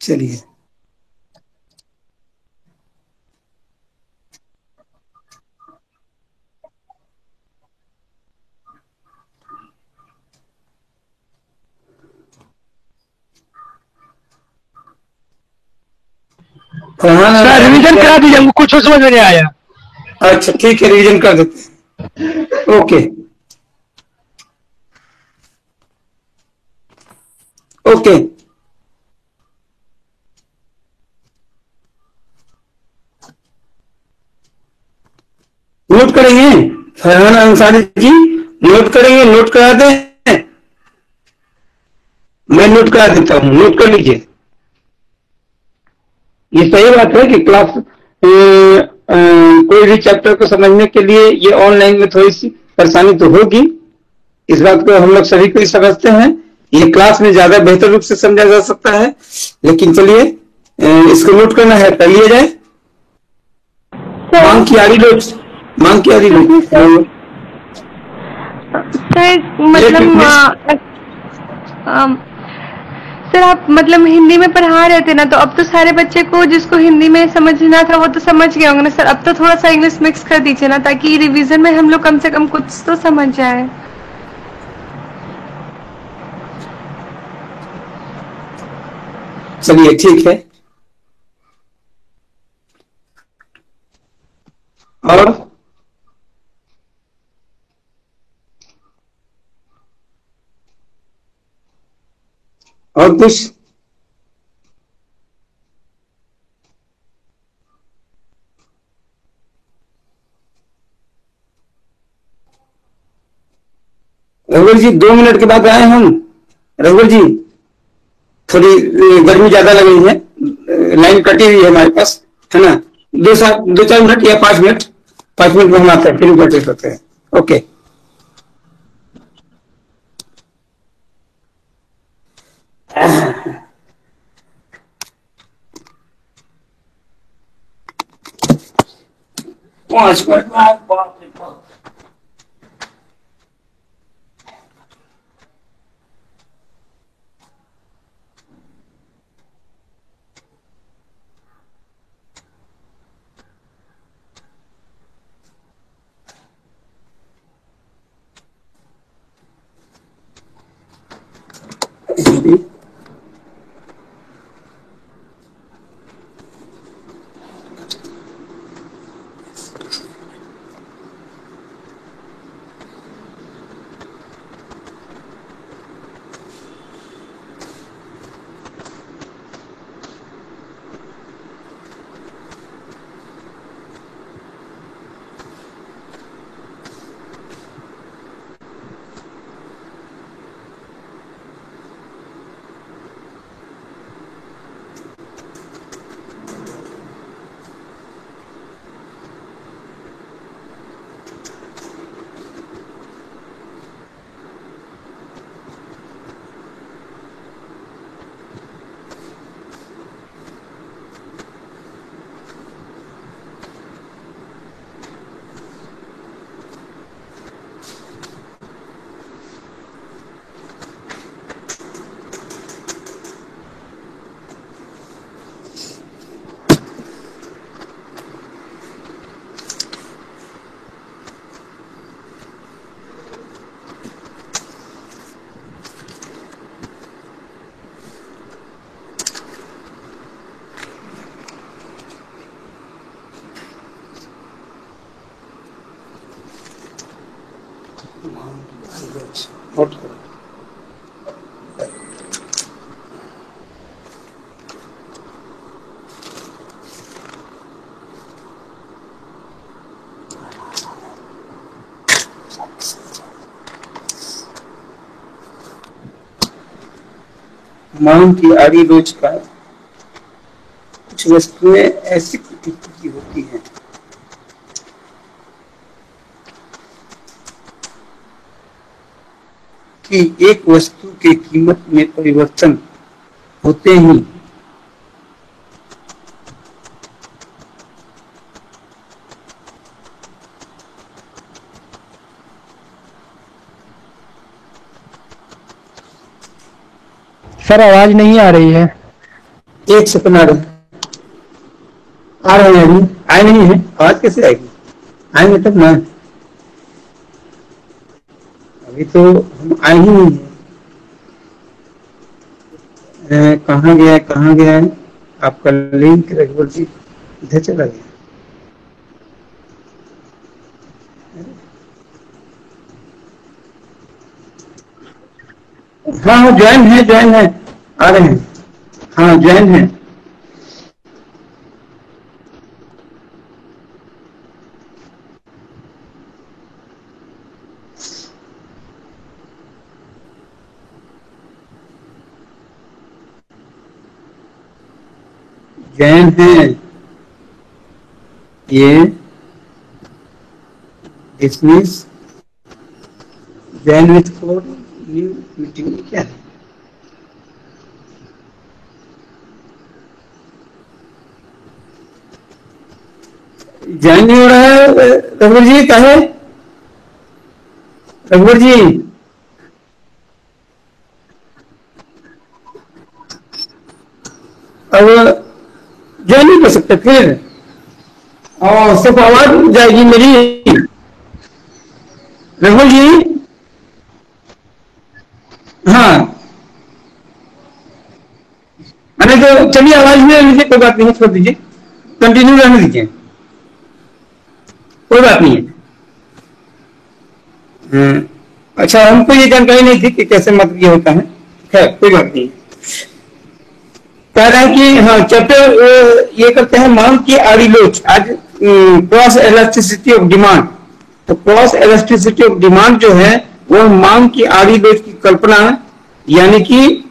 चलिए, सर रिवीजन करा दीजिए, हमको कुछ समझ में नहीं आया। अच्छा ठीक है, रिवीजन कर देते हैं। ओके ओके, नोट करेंगे फरहान अंसारी जी, नोट करेंगे, नोट करा दें? मैं नोट करा देता हूँ, नोट कर लीजिए। ये सही बात है कि क्लास कोई भी चैप्टर को समझने के लिए ये ऑनलाइन में थोड़ी सी परेशानी तो होगी, इस बात को हम लोग सभी को समझते हैं। ये क्लास में ज्यादा बेहतर रूप से समझा जा सकता है, लेकिन चलिए इसको नोट करना है, कर लिया जाए। मांग की आड़ी लोच, मांग की आड़ी लोच। सर मतलब सर आप मतलब हिंदी में पढ़ा रहे थे ना, तो अब तो सारे बच्चे को जिसको हिंदी में समझना था वो तो समझ गए होंगे ना सर। अब तो थोड़ा सा इंग्लिश मिक्स कर दीजिए ना, ताकि रिवीजन में हम लोग कम से कम कुछ तो समझ जाए। चलिए ठीक है। और कुछ? रघुवर जी 2 मिनट के बाद आए हम। रघुवर जी थोड़ी गर्मी ज्यादा लग रही है, लाइन कटी हुई है हमारे पास, है ना? 2-4 मिनट या 5 मिनट, 5 मिनट में हम आते हैं, फिर बैठे करते हैं। ओके। पांच मिनट बाद, बाप रे बाप। नोट करो। मांग की आड़ी लोच का कुछ वस्तुएं ऐसी प्रकृति की होती हैं कि एक वस्तु के कीमत में परिवर्तन होते ही सर आवाज नहीं आ रही है। एक सेकंड आ रहे हैं अभी, आए नहीं है, आवाज कैसे आएगी? आएंगे तब ना, अभी तो हम आए ही नहीं है। कहाँ गया है आपका लिंक? रघुवर जी इधर चला गया। हाँ ज्वाइन है, आ रहे हैं। हाँ ज्वाइन है। जैन है ये dismiss Jain with code new meeting में क्या है? जैन नहीं हो रहा है रघुवर जी, क्या है रघुवर जी? अब ज्वाइन नहीं कर सकते फिर, और सिर्फ आवाज जाएगी मेरी। रघुवर जी हाँ, अरे तो चलिए आवाज में लीजिए, कोई बात नहीं, छोड़ दीजिए, कंटिन्यू रहने दीजिए, कोई बात नहीं है। अच्छा, हमको ये जानकारी नहीं थी कि कैसे मत ये होता है, खैर कोई बात नहीं। कह रहे हैं कि हाँ चैप्टर ये करते हैं मांग की आड़ी लोच। आज क्रॉस इलास्टिसिटी ऑफ डिमांड। तो क्रॉस इलास्टिसिटी ऑफ डिमांड जो है वो मांग की आड़ी लोच की कल्पना, यानी कि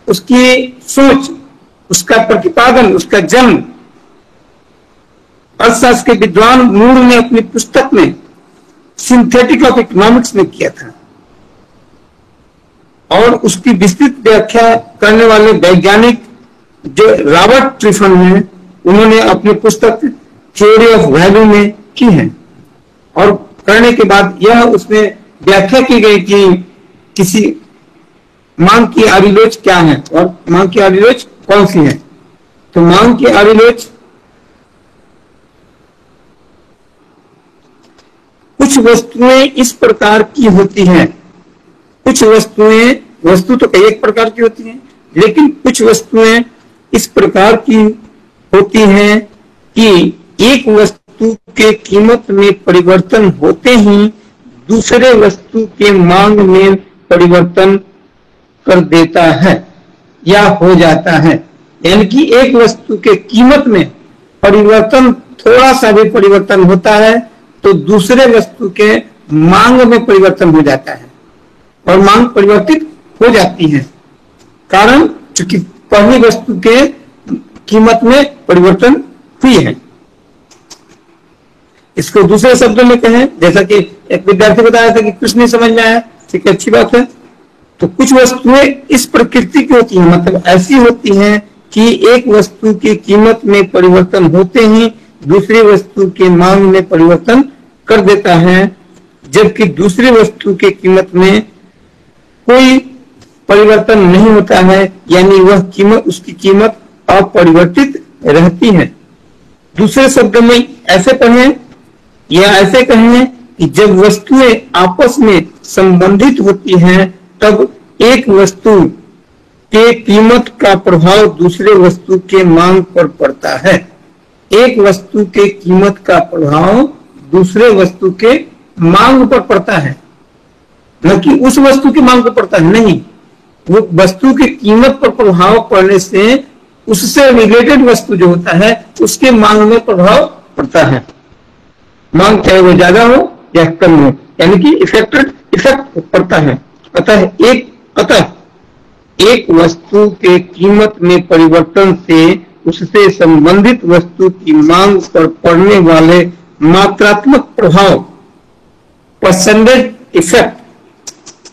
उसकी सोच, उसका प्रतिपादन, उसका जन्म अर्थशास्त्र के विद्वान मूर ने अपनी पुस्तक में सिंथेटिक ऑफ इकोनॉमिक्स में किया था, और उसकी विस्तृत व्याख्या करने वाले वैज्ञानिक जो रॉबर्ट ट्रिफन हैं, उन्होंने अपनी पुस्तक थ्योरी ऑफ वैल्यू में की है। और करने के बाद यह उसमें व्याख्या की गई कि किसी मांग की आड़ी लोच क्या है और मांग की आड़ी लोच कौन सी है। तो मांग की आड़ी लोच कुछ वस्तुएं इस प्रकार की होती हैं, कुछ वस्तुएं, वस्तु तो कई एक प्रकार की होती हैं, लेकिन कुछ वस्तुएं इस प्रकार की होती हैं कि एक वस्तु के कीमत में परिवर्तन होते ही दूसरे वस्तु के मांग में परिवर्तन कर देता है या हो जाता है। यानी कि एक वस्तु के कीमत में परिवर्तन, थोड़ा सा भी परिवर्तन होता है तो दूसरे वस्तु के मांग में परिवर्तन हो जाता है, और मांग परिवर्तित हो जाती है, कारण चूंकि पहली वस्तु के कीमत में परिवर्तन हुई है। इसको दूसरे शब्दों में कहें, जैसा कि एक विद्यार्थी बताया था कि कुछ नहीं समझ में आया, ठीक है, अच्छी बात है। तो कुछ वस्तुएं इस प्रकृति की होती हैं, मतलब ऐसी होती हैं कि एक वस्तु की कीमत में परिवर्तन होते ही दूसरी वस्तु के मांग में परिवर्तन कर देता है, जबकि दूसरी वस्तु के कीमत में कोई परिवर्तन नहीं होता है, यानी वह कीमत, उसकी कीमत अपरिवर्तित रहती है। दूसरे शब्दों में ऐसे पढ़ें या ऐसे कहें कि जब वस्तुएं आपस में संबंधित होती हैं तब एक वस्तु के कीमत का प्रभाव दूसरे वस्तु के मांग पर पड़ता है। एक वस्तु के कीमत का प्रभाव दूसरे वस्तु के मांग पर पड़ता है। न कि उस वस्तु की मांग पर पड़ता है, नहीं, वो वस्तु की कीमत पर प्रभाव पड़ने से उससे रिलेटेड वस्तु जो होता है उसके मांग में प्रभाव पड़ता है। मांग चाहे वो ज्यादा हो या कम हो, यानी कि इफेक्ट पड़ता है। अतः एक वस्तु के कीमत में परिवर्तन से उससे संबंधित वस्तु की मांग पर पड़ने वाले मात्रात्मक प्रभाव, परसेंटेज इफेक्ट,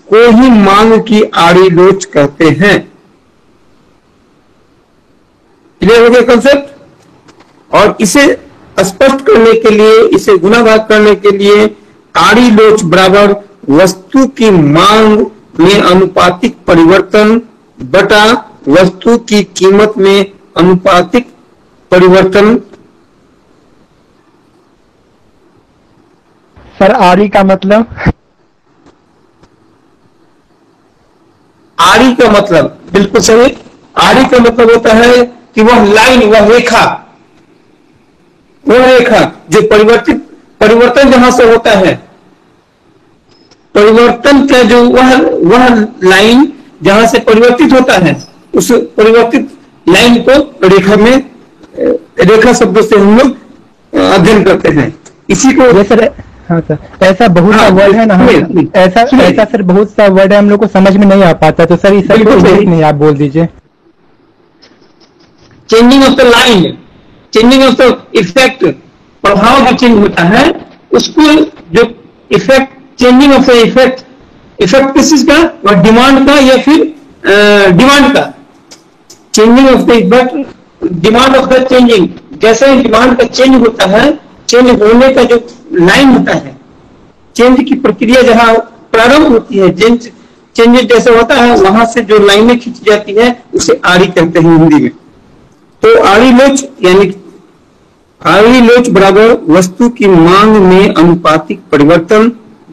को ही मांग की आड़ी लोच कहते हैं। क्लियर हो गया कंसेप्ट? और इसे स्पष्ट करने के लिए, इसे गुना भाग करने के लिए आड़ी लोच बराबर वस्तु की मांग में अनुपातिक परिवर्तन बटा वस्तु की कीमत में अनुपातिक परिवर्तन। सर आरी का मतलब? आड़ी का मतलब बिल्कुल सही। आड़ी का मतलब होता है कि वह लाइन, वह रेखा जो परिवर्तन जहां से होता है, परिवर्तन का जो वह लाइन जहां से परिवर्तित होता है, उस परिवर्तित लाइन को रेखा शब्द से हम लोग अध्ययन करते हैं। इसी को सर, हाँ सर, ऐसा बहुत सा वर्ड है ना, ऐसा सर बहुत सा वर्ड है, हम लोग को समझ में नहीं आ पाता, तो सर इस नहीं आप बोल दीजिए। Changing of the line, changing of the effect, प्रभाव जो चेंज होता है उसको, जो effect, changing of the effect किस चीज का, और डिमांड का या फिर डिमांड का, changing of the effect, demand of the changing, जैसे डिमांड का चेंज होता है, चेंज होने का जो लाइन होता है, चेंज की प्रक्रिया जहां प्रारंभ होती है, चेंज जैसे होता है वहां से जो लाइनें खींची जाती है उसे आड़ी कहते हैं हिंदी में। तो आड़ी लोच यानी आड़ी लोच बराबर वस्तु की मांग में अनुपातिक परिवर्तन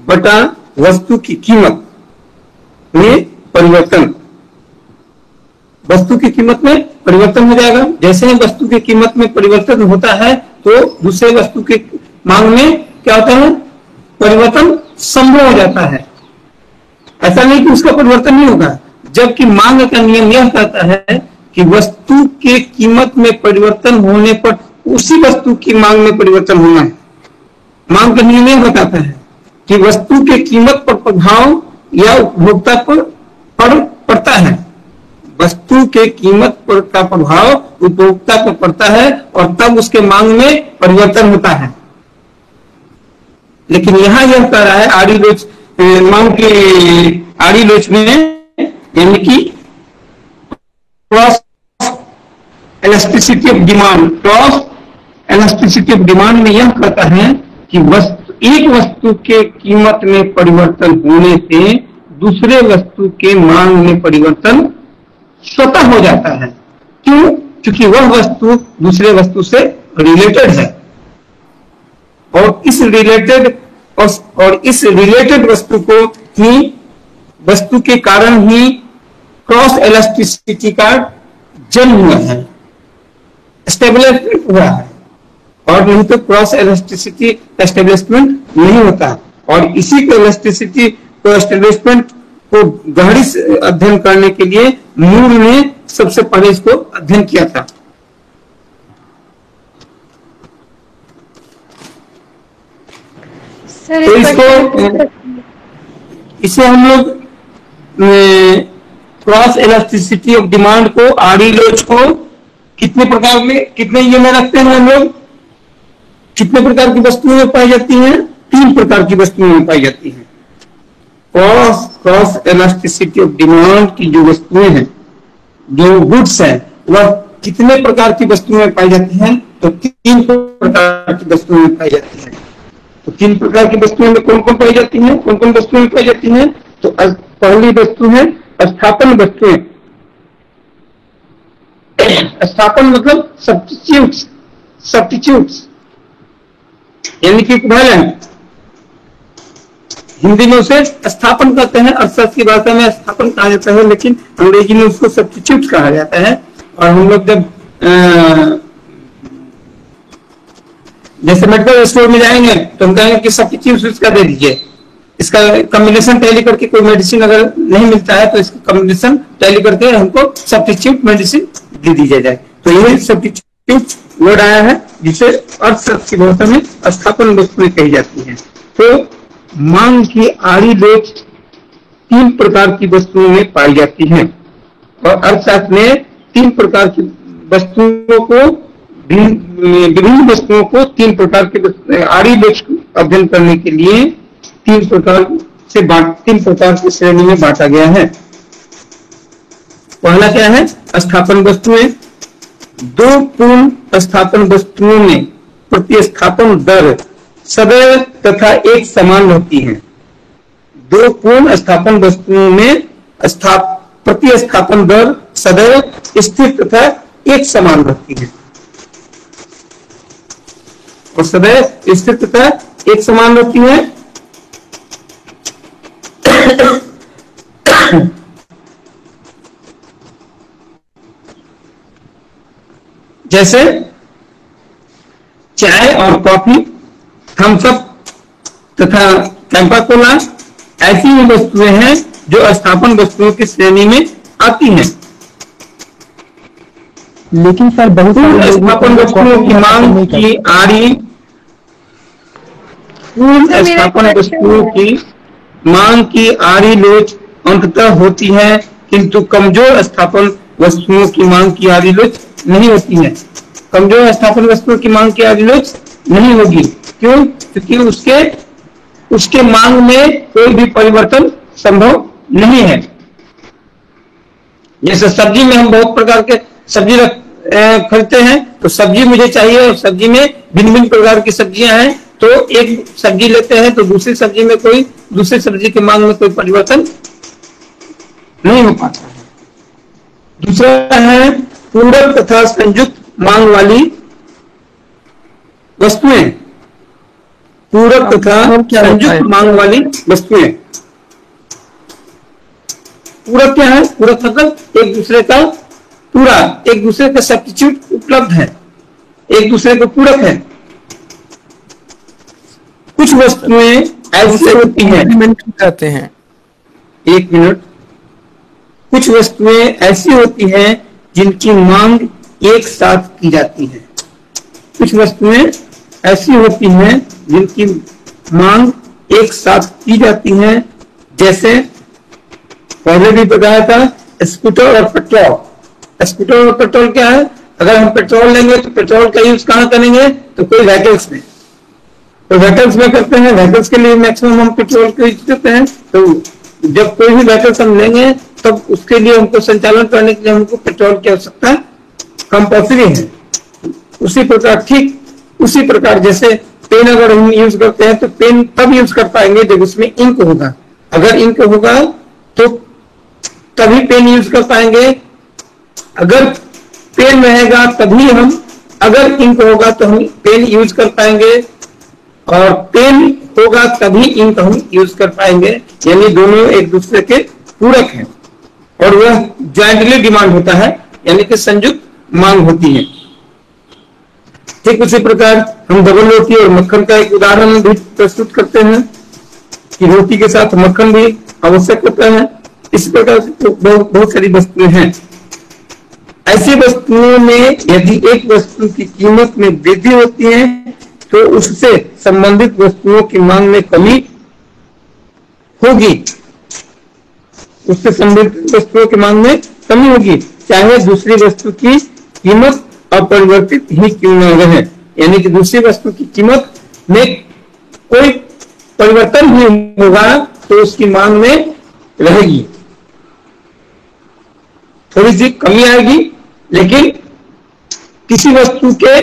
बटा वस्तु की कीमत में परिवर्तन। वस्तु की कीमत में परिवर्तन हो जाएगा, जैसे ही वस्तु की कीमत में परिवर्तन होता है तो दूसरे वस्तु की मांग में क्या होता है, परिवर्तन संभव हो जाता है। ऐसा नहीं कि उसका परिवर्तन नहीं होगा, जबकि मांग का नियम यह कहता है कि वस्तु के कीमत में परिवर्तन होने पर उसी वस्तु की मांग में परिवर्तन होना है। मांग का नियम यह बताता है कि वस्तु के कीमत पर प्रभाव या उपभोक्ता पर पड़ता है, वस्तु के कीमत पर का प्रभाव उपभोक्ता पर पड़ता है और तब उसके मांग में परिवर्तन होता है। लेकिन यहां यह कह रहा है आड़ी लोच, मांग की आड़ी लोच में, यानी कि cross elasticity of demand, cross elasticity of demand में यह कहता है कि एक वस्तु के कीमत में परिवर्तन होने से दूसरे वस्तु के मांग में परिवर्तन स्वतः हो जाता है। क्यों? क्योंकि वह वस्तु दूसरे वस्तु से रिलेटेड है और इस रिलेटेड वस्तु को ही, वस्तु के कारण ही क्रॉस इलास्टिसिटी का जन्म हुआ है, एस्टेब्लिशमेंट हुआ है, और नहीं तो क्रॉस इलास्टिसिटी एस्टेब्लिशमेंट नहीं होता। और इसी को इलास्टिसिटी को एस्टेब्लिशमेंट को गहरी से अध्ययन करने के लिए मूल ने सबसे पहले इसको अध्ययन किया था। तो इसे हम लोग क्रॉस इलास्टिसिटी ऑफ डिमांड को, आड़ी लोच को कितने प्रकार में, कितने ये में रखते हैं हम लोग, कितने प्रकार की वस्तुएं में पाई जाती हैं? 3 प्रकार की वस्तुएं में पाई जाती हैं। क्रॉस इलास्टिसिटी ऑफ डिमांड की जो वस्तुएं हैं, जो गुड्स है, वह कितने प्रकार की वस्तुएं में पाई जाती हैं? तो 3 प्रकार की वस्तुएं में पाई जाती हैं। तो 3 प्रकार की वस्तुएं में कौन कौन पाई जाती हैं, कौन कौन वस्तुएं पाई जाती हैं? तो पहली वस्तु है स्थापन वस्तुएं। स्थापन मतलब सब्स्टिट्यूट्स, यानी कि इक्विवेलेंट। हिंदी में उसे स्थापन कहते हैं और संस्कृत की भाषा में स्थापन कहा जाता है, लेकिन अंग्रेजी में उसको सब्स्टिट्यूट कहा जाता है। और हम लोग जब जैसे मेडिकल स्टोर में जाएंगे तो हम कहेंगे कि सब्स्टिट्यूट उसका दे दीजिए, इसका कॉम्बिनेशन टैली करके कोई मेडिसिन अगर नहीं मिलता है तो इसका कॉम्बिनेशन टैली करके हमको सब्स्टिट्यूट मेडिसिन दे दी जाए। तो ये सब्स्टिट्यूट वर्ड आया है जिसे अर्थशास्त्र की भाषा में स्थापन वस्तुएं कही जाती हैं। तो मांग की आड़ी लोच 3 प्रकार की वस्तुओं में पाई जाती है और अर्थशास्त्र ने 3 प्रकार की वस्तुओं को, विभिन्न वस्तुओं को 3 प्रकार के आड़ी लोच अध्ययन करने के लिए 3 प्रकार की श्रेणी में बांटा गया है। पहला क्या है? स्थापन वस्तुएं। 2 पूर्ण स्थापन वस्तुओं में प्रतिस्थापन दर सदैव तथा एक समान रहती है। 2 पूर्ण स्थापन वस्तुओं में प्रतिस्थापन दर सदैव स्थिर तथा एक समान रहती है और सदैव स्थिर तथा एक समान रहती है। जैसे चाय और कॉफी, थम्स अप तथा कैंपा कोला ऐसी ही वस्तुएं हैं जो स्थापन वस्तुओं की श्रेणी में आती हैं। लेकिन सर बहुत स्थापन वस्तुओं की मांग की आड़ी, पूर्ण स्थापन वस्तुओं की मांग की आड़ी लोच अंततः होती है, किंतु कमजोर स्थापन वस्तुओं की मांग की आड़ी लोच नहीं होती है। कमजोर स्थापन वस्तुओं की मांग की आड़ी लोच नहीं होगी। क्यों? क्योंकि उसके मांग में कोई भी परिवर्तन संभव नहीं है। जैसे सब्जी में हम बहुत प्रकार के सब्जी खरीदते हैं, तो सब्जी मुझे चाहिए और सब्जी में भिन्न भिन्न प्रकार की सब्जियां हैं, तो एक सब्जी लेते हैं तो दूसरी सब्जी में कोई दूसरी सब्जी की मांग में कोई परिवर्तन नहीं हो पाता है। दूसरा है पूरक तथा संयुक्त मांग वाली वस्तुएं। पूरक तथा संयुक्त मांग वाली वस्तुएं। पूरक क्या है? पूरक मतलब एक दूसरे का पूरा, एक दूसरे का सब्स्टिट्यूट उपलब्ध है, एक दूसरे को पूरक है। कुछ वस्तुएं ऐसी होती हैं, कहते हैं। 1 मिनट। कुछ वस्तुएं ऐसी होती हैं जिनकी मांग एक साथ की जाती है। कुछ वस्तुएं ऐसी होती हैं जिनकी मांग एक साथ की जाती हैं। जैसे पहले भी बताया था, स्कूटर और पेट्रोल। स्कूटर और पेट्रोल क्या है? अगर हम पेट्रोल लेंगे तो पेट्रोल का यूज कहां करेंगे? तो कोई व्हीकल्स में, तो व्हीकल्स में करते हैं। व्हीकल्स के लिए मैक्सिमम हम पेट्रोल का यूज करते हैं। तो जब कोई भी व्हीकल्स हम लेंगे तब उसके लिए हमको संचालन करने के लिए हमको पेट्रोल की आवश्यकता कंपल्सरी है। उसी प्रकार, ठीक उसी प्रकार जैसे पेन अगर हम यूज करते हैं तो पेन तब यूज कर पाएंगे जब उसमें इंक होगा। अगर इंक होगा तो तभी पेन यूज कर पाएंगे। अगर पेन रहेगा तभी हम, अगर इंक होगा तो हम पेन यूज कर पाएंगे, और पेन होगा तभी इंक हम यूज कर पाएंगे। यानी दोनों एक दूसरे के पूरक हैं और वह ज्वाइंटली डिमांड होता है, यानी कि संयुक्त मांग होती है। ठीक उसी प्रकार हम डबल रोटी और मक्खन का एक उदाहरण भी प्रस्तुत करते हैं कि रोटी के साथ मक्खन भी आवश्यक होता है। इस प्रकार से बहुत सारी वस्तुएं हैं। ऐसी वस्तुओं में यदि एक वस्तु की कीमत में वृद्धि होती है तो उससे संबंधित वस्तुओं की मांग में कमी होगी। उससे संबंधित वस्तुओं की मांग में कमी होगी, चाहे दूसरी वस्तु की कीमत अपरिवर्तित ही क्यों न रहे। यानी कि दूसरी वस्तु की कीमत में कोई परिवर्तन ही होगा तो उसकी मांग में रहेगी। थोड़ी सी कमी आएगी, लेकिन किसी वस्तु के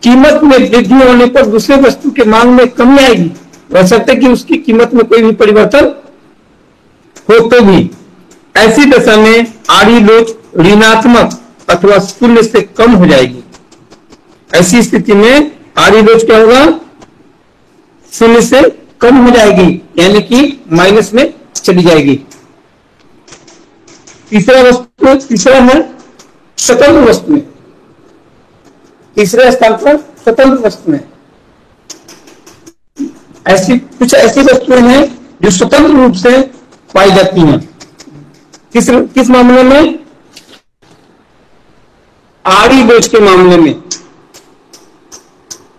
कीमत में वृद्धि होने पर दूसरे वस्तु के मांग में कमी आएगी, बशर्ते कि उसकी कीमत में कोई भी परिवर्तन हो तो भी। ऐसी दशा में आड़ी लोच ऋणात्मक अथवा शून्य से कम हो जाएगी। ऐसी स्थिति में आड़ी लोच क्या होगा? शून्य से कम हो जाएगी, यानी कि माइनस में चली जाएगी। तीसरा है स्वतंत्र वस्तुएं। तीसरे स्थान पर स्वतंत्र वस्तुएं। ऐसी कुछ ऐसी वस्तुएं हैं जो स्वतंत्र रूप से पाई जाती हैं। किस मामले में? आड़ी लोच के मामले में।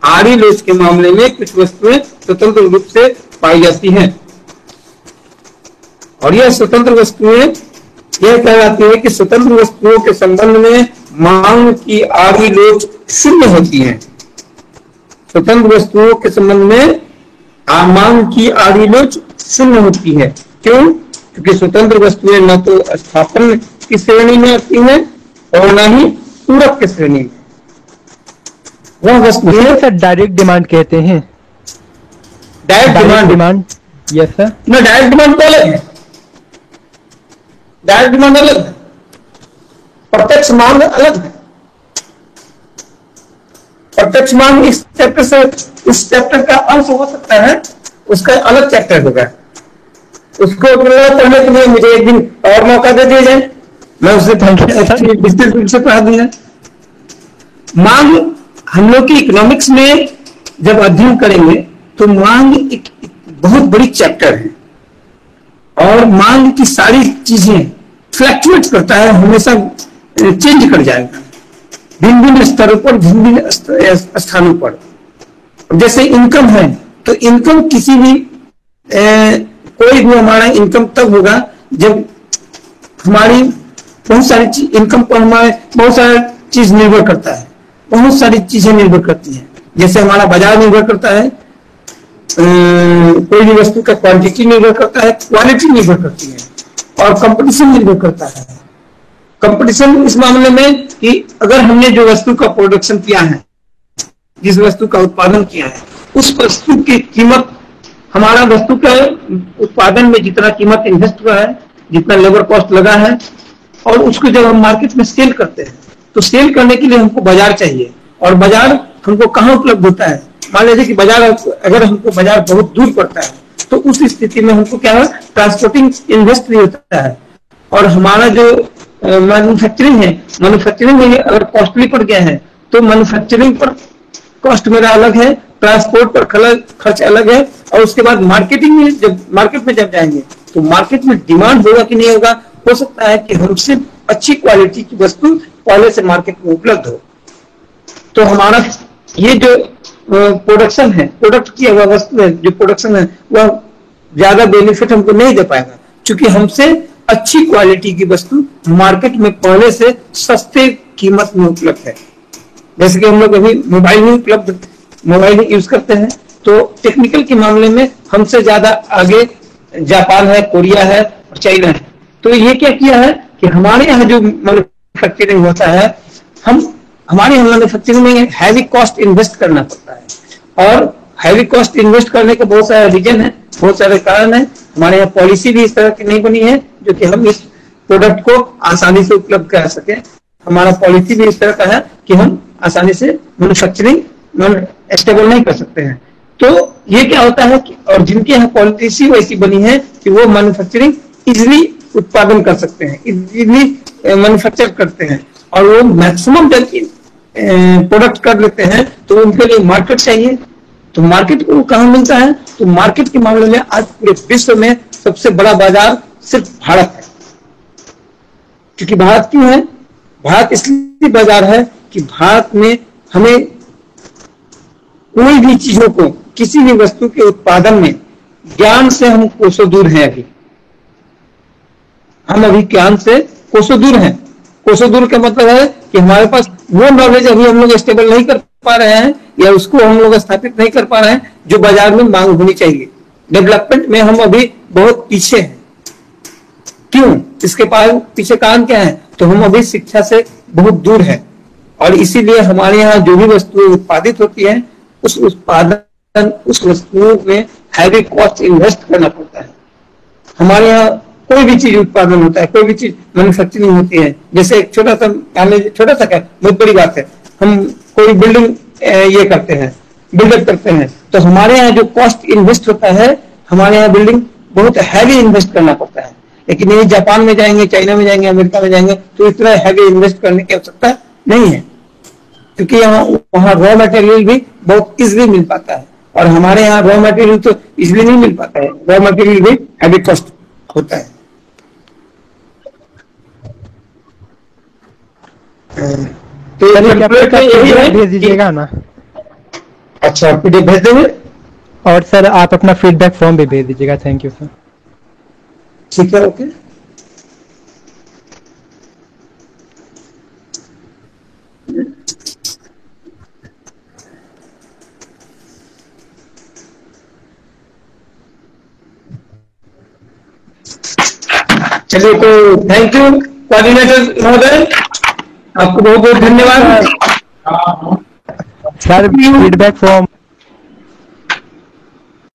आड़ी लोच के मामले में कुछ वस्तुएं स्वतंत्र रूप से पाई जाती हैं, और यह स्वतंत्र वस्तुएं यह कहलाती है कि स्वतंत्र वस्तुओं के संबंध में मांग की आड़ी लोच शून्य होती है। स्वतंत्र वस्तुओं के संबंध में मांग की आड़ी लोच शून्य होती है। क्यों? क्योंकि स्वतंत्र वस्तुएं न तो स्थापन की श्रेणी में आती हैं और न ही पूरक की श्रेणी में। वह वस्तुएं डायरेक्ट डिमांड कहते हैं। Direct demand, yes sir. ना, डायरेक्ट डिमांड तो अलग है, डायरेक्ट डिमांड अलग है, प्रत्यक्ष मांग अलग है। प्रत्यक्ष मांग इस चैप्टर से, इस चैप्टर का अंश हो सकता है, उसका अलग चैप्टर होगा। उसको पढ़ने के लिए मुझे एक दिन और मौका दे दिया जाए, मैं उसे विस्तृत रूप से पढ़ा दूंगा। मांग हम लोग की इकोनॉमिक्स में जब अध्ययन करेंगे तो मांग एक बहुत बड़ी चैप्टर है, और मांग की सारी चीजें फ्लक्चुएट करता है, हमेशा चेंज कर जाएगा भिन्न भिन्न स्तरों पर, भिन्न भिन्न स्थानों पर। जैसे इनकम है, तो इनकम किसी भी कोई भी हमारा इनकम तब होगा जब हमारी बहुत सारी चीज, इनकम पर हमारे बहुत सारी चीज निर्भर करता है, बहुत सारी चीजें निर्भर करती हैं। जैसे हमारा बाजार निर्भर करता है, कोई भी वस्तु का क्वांटिटी निर्भर करता है, क्वालिटी निर्भर करती है, और कंपटीशन निर्भर करता है। कंपटीशन इस मामले में कि अगर हमने जो वस्तु का प्रोडक्शन किया है, जिस वस्तु का उत्पादन किया है, उस वस्तु की कीमत, हमारा वस्तु का उत्पादन में जितना कीमत इन्वेस्ट हुआ है, जितना लेबर कॉस्ट लगा है, और उसको जब हम मार्केट में सेल करते हैं, तो सेल करने के लिए हमको बाजार चाहिए, और बाजार हमको कहाँ उपलब्ध होता है? मान लीजिए कि बाजार, अगर हमको बाजार बहुत दूर पड़ता है, तो उस स्थिति में हमको क्या है, ट्रांसपोर्टिंग इन्वेस्ट नहीं होता है, और हमारा जो मैन्युफैक्चरिंग है, मैन्युफैक्चरिंग में अगर कॉस्टली पड़ गया है, तो मैन्युफैक्चरिंग पर कॉस्ट मेरा अलग है, ट्रांसपोर्ट पर खर्च अलग है, और उसके बाद मार्केटिंग में, जब मार्केट में जब जाएंगे तो मार्केट में डिमांड होगा कि नहीं होगा। हो सकता है कि हमसे अच्छी क्वालिटी की वस्तु पहले से मार्केट में उपलब्ध हो, तो हमारा ये जो प्रोडक्शन है, प्रोडक्ट किया हुआ वस्तु है, जो प्रोडक्शन है, वह ज्यादा बेनिफिट हमको नहीं दे पाएगा, क्योंकि हमसे अच्छी क्वालिटी की वस्तु मार्केट में पहले से सस्ते कीमत में उपलब्ध है। जैसे कि हम लोग अभी मोबाइल यूज करते हैं, तो टेक्निकल के मामले में हमसे ज्यादा आगे जापान है, कोरिया है और चाइना है। तो ये क्या किया है कि हमारे यहाँ जो मैन्युफैक्चरिंग होता है, हमारे यहाँ मैन्युफैक्चरिंग में हैवी कॉस्ट इन्वेस्ट करना पड़ता है, और हैवी कॉस्ट इन्वेस्ट करने के बहुत सारे रीजन है, बहुत सारे कारण है। हमारे यहाँ पॉलिसी भी इस तरह की नहीं बनी है जो कि हम इस प्रोडक्ट को आसानी से उपलब्ध करा सके। हमारा पॉलिसी भी इस तरह का है कि हम आसानी से मैन्युफैक्चरिंग स्टेबल नहीं कर सकते हैं। तो ये क्या होता है कि, और जिनके यहाँ पॉलिसी वैसी बनी है कि वो मैन्युफैक्चरिंग इजिली उत्पादन कर सकते हैं, इजिली मैन्युफैक्चर करते हैं, और वो मैक्सिमम जब प्रोडक्ट कर लेते हैं, तो उनके लिए मार्केट चाहिए। तो मार्केट को कहाँ मिलता है? तो मार्केट के मामले में आज पूरे विश्व में सबसे बड़ा बाजार सिर्फ भारत है। क्योंकि भारत क्यों है? भारत इसलिए बाजार है कि भारत में हमें कोई भी चीजों को, किसी भी वस्तु के उत्पादन में ज्ञान से हम कोसों दूर हैं। हम अभी ज्ञान से कोसों दूर हैं। कोसों दूर का मतलब है कि हमारे पास वो नॉलेज अभी हम लोग स्टेबल नहीं कर पा रहे हैं, या उसको हम लोग स्थापित नहीं कर पा रहे हैं जो बाजार में मांग होनी चाहिए। डेवलपमेंट में हम अभी बहुत पीछे हैं। क्यों? इसके पीछे कारण क्या है? तो हम अभी शिक्षा से बहुत दूर है, और इसीलिए हमारे यहाँ जो भी वस्तुएं उत्पादित होती है, उस उत्पादन, उस वस्तुओं में हैवी कॉस्ट इन्वेस्ट करना पड़ता है। हमारे यहाँ कोई भी चीज उत्पादन होता है, कोई भी चीज मैन्युफैक्चरिंग होती है, जैसे एक छोटा सा क्या बहुत बड़ी बात है, हम कोई बिल्डिंग ये करते हैं, बिल्डअप करते हैं, तो हमारे यहाँ जो कॉस्ट इन्वेस्ट होता है, हमारे यहाँ बिल्डिंग बहुत हैवी इन्वेस्ट करना पड़ता है। लेकिन ये जापान में जाएंगे, चाइना में जाएंगे, अमेरिका में जाएंगे, तो इतना हैवी इन्वेस्ट करने की आवश्यकता नहीं है, क्योंकि वहाँ रॉ मटेरियल भी बहुत इजिली मिल पाता है, और हमारे यहाँ रॉ मटेरियल तो इसलिए नहीं मिल पाता है, रॉ मटेरियल भी हैवी कॉस्ट होता है। तो यही है, भेज दीजिएगा ना। अच्छा पीडीएफ भेज देंगे। और सर आप अपना फीडबैक फॉर्म भी भेज दीजिएगा। Thank you sir. ठीक है, ओके। चलिए, तो थैंक यू कोऑर्डिनेटर महोदय, आपको बहुत बहुत धन्यवाद। Sir feedback form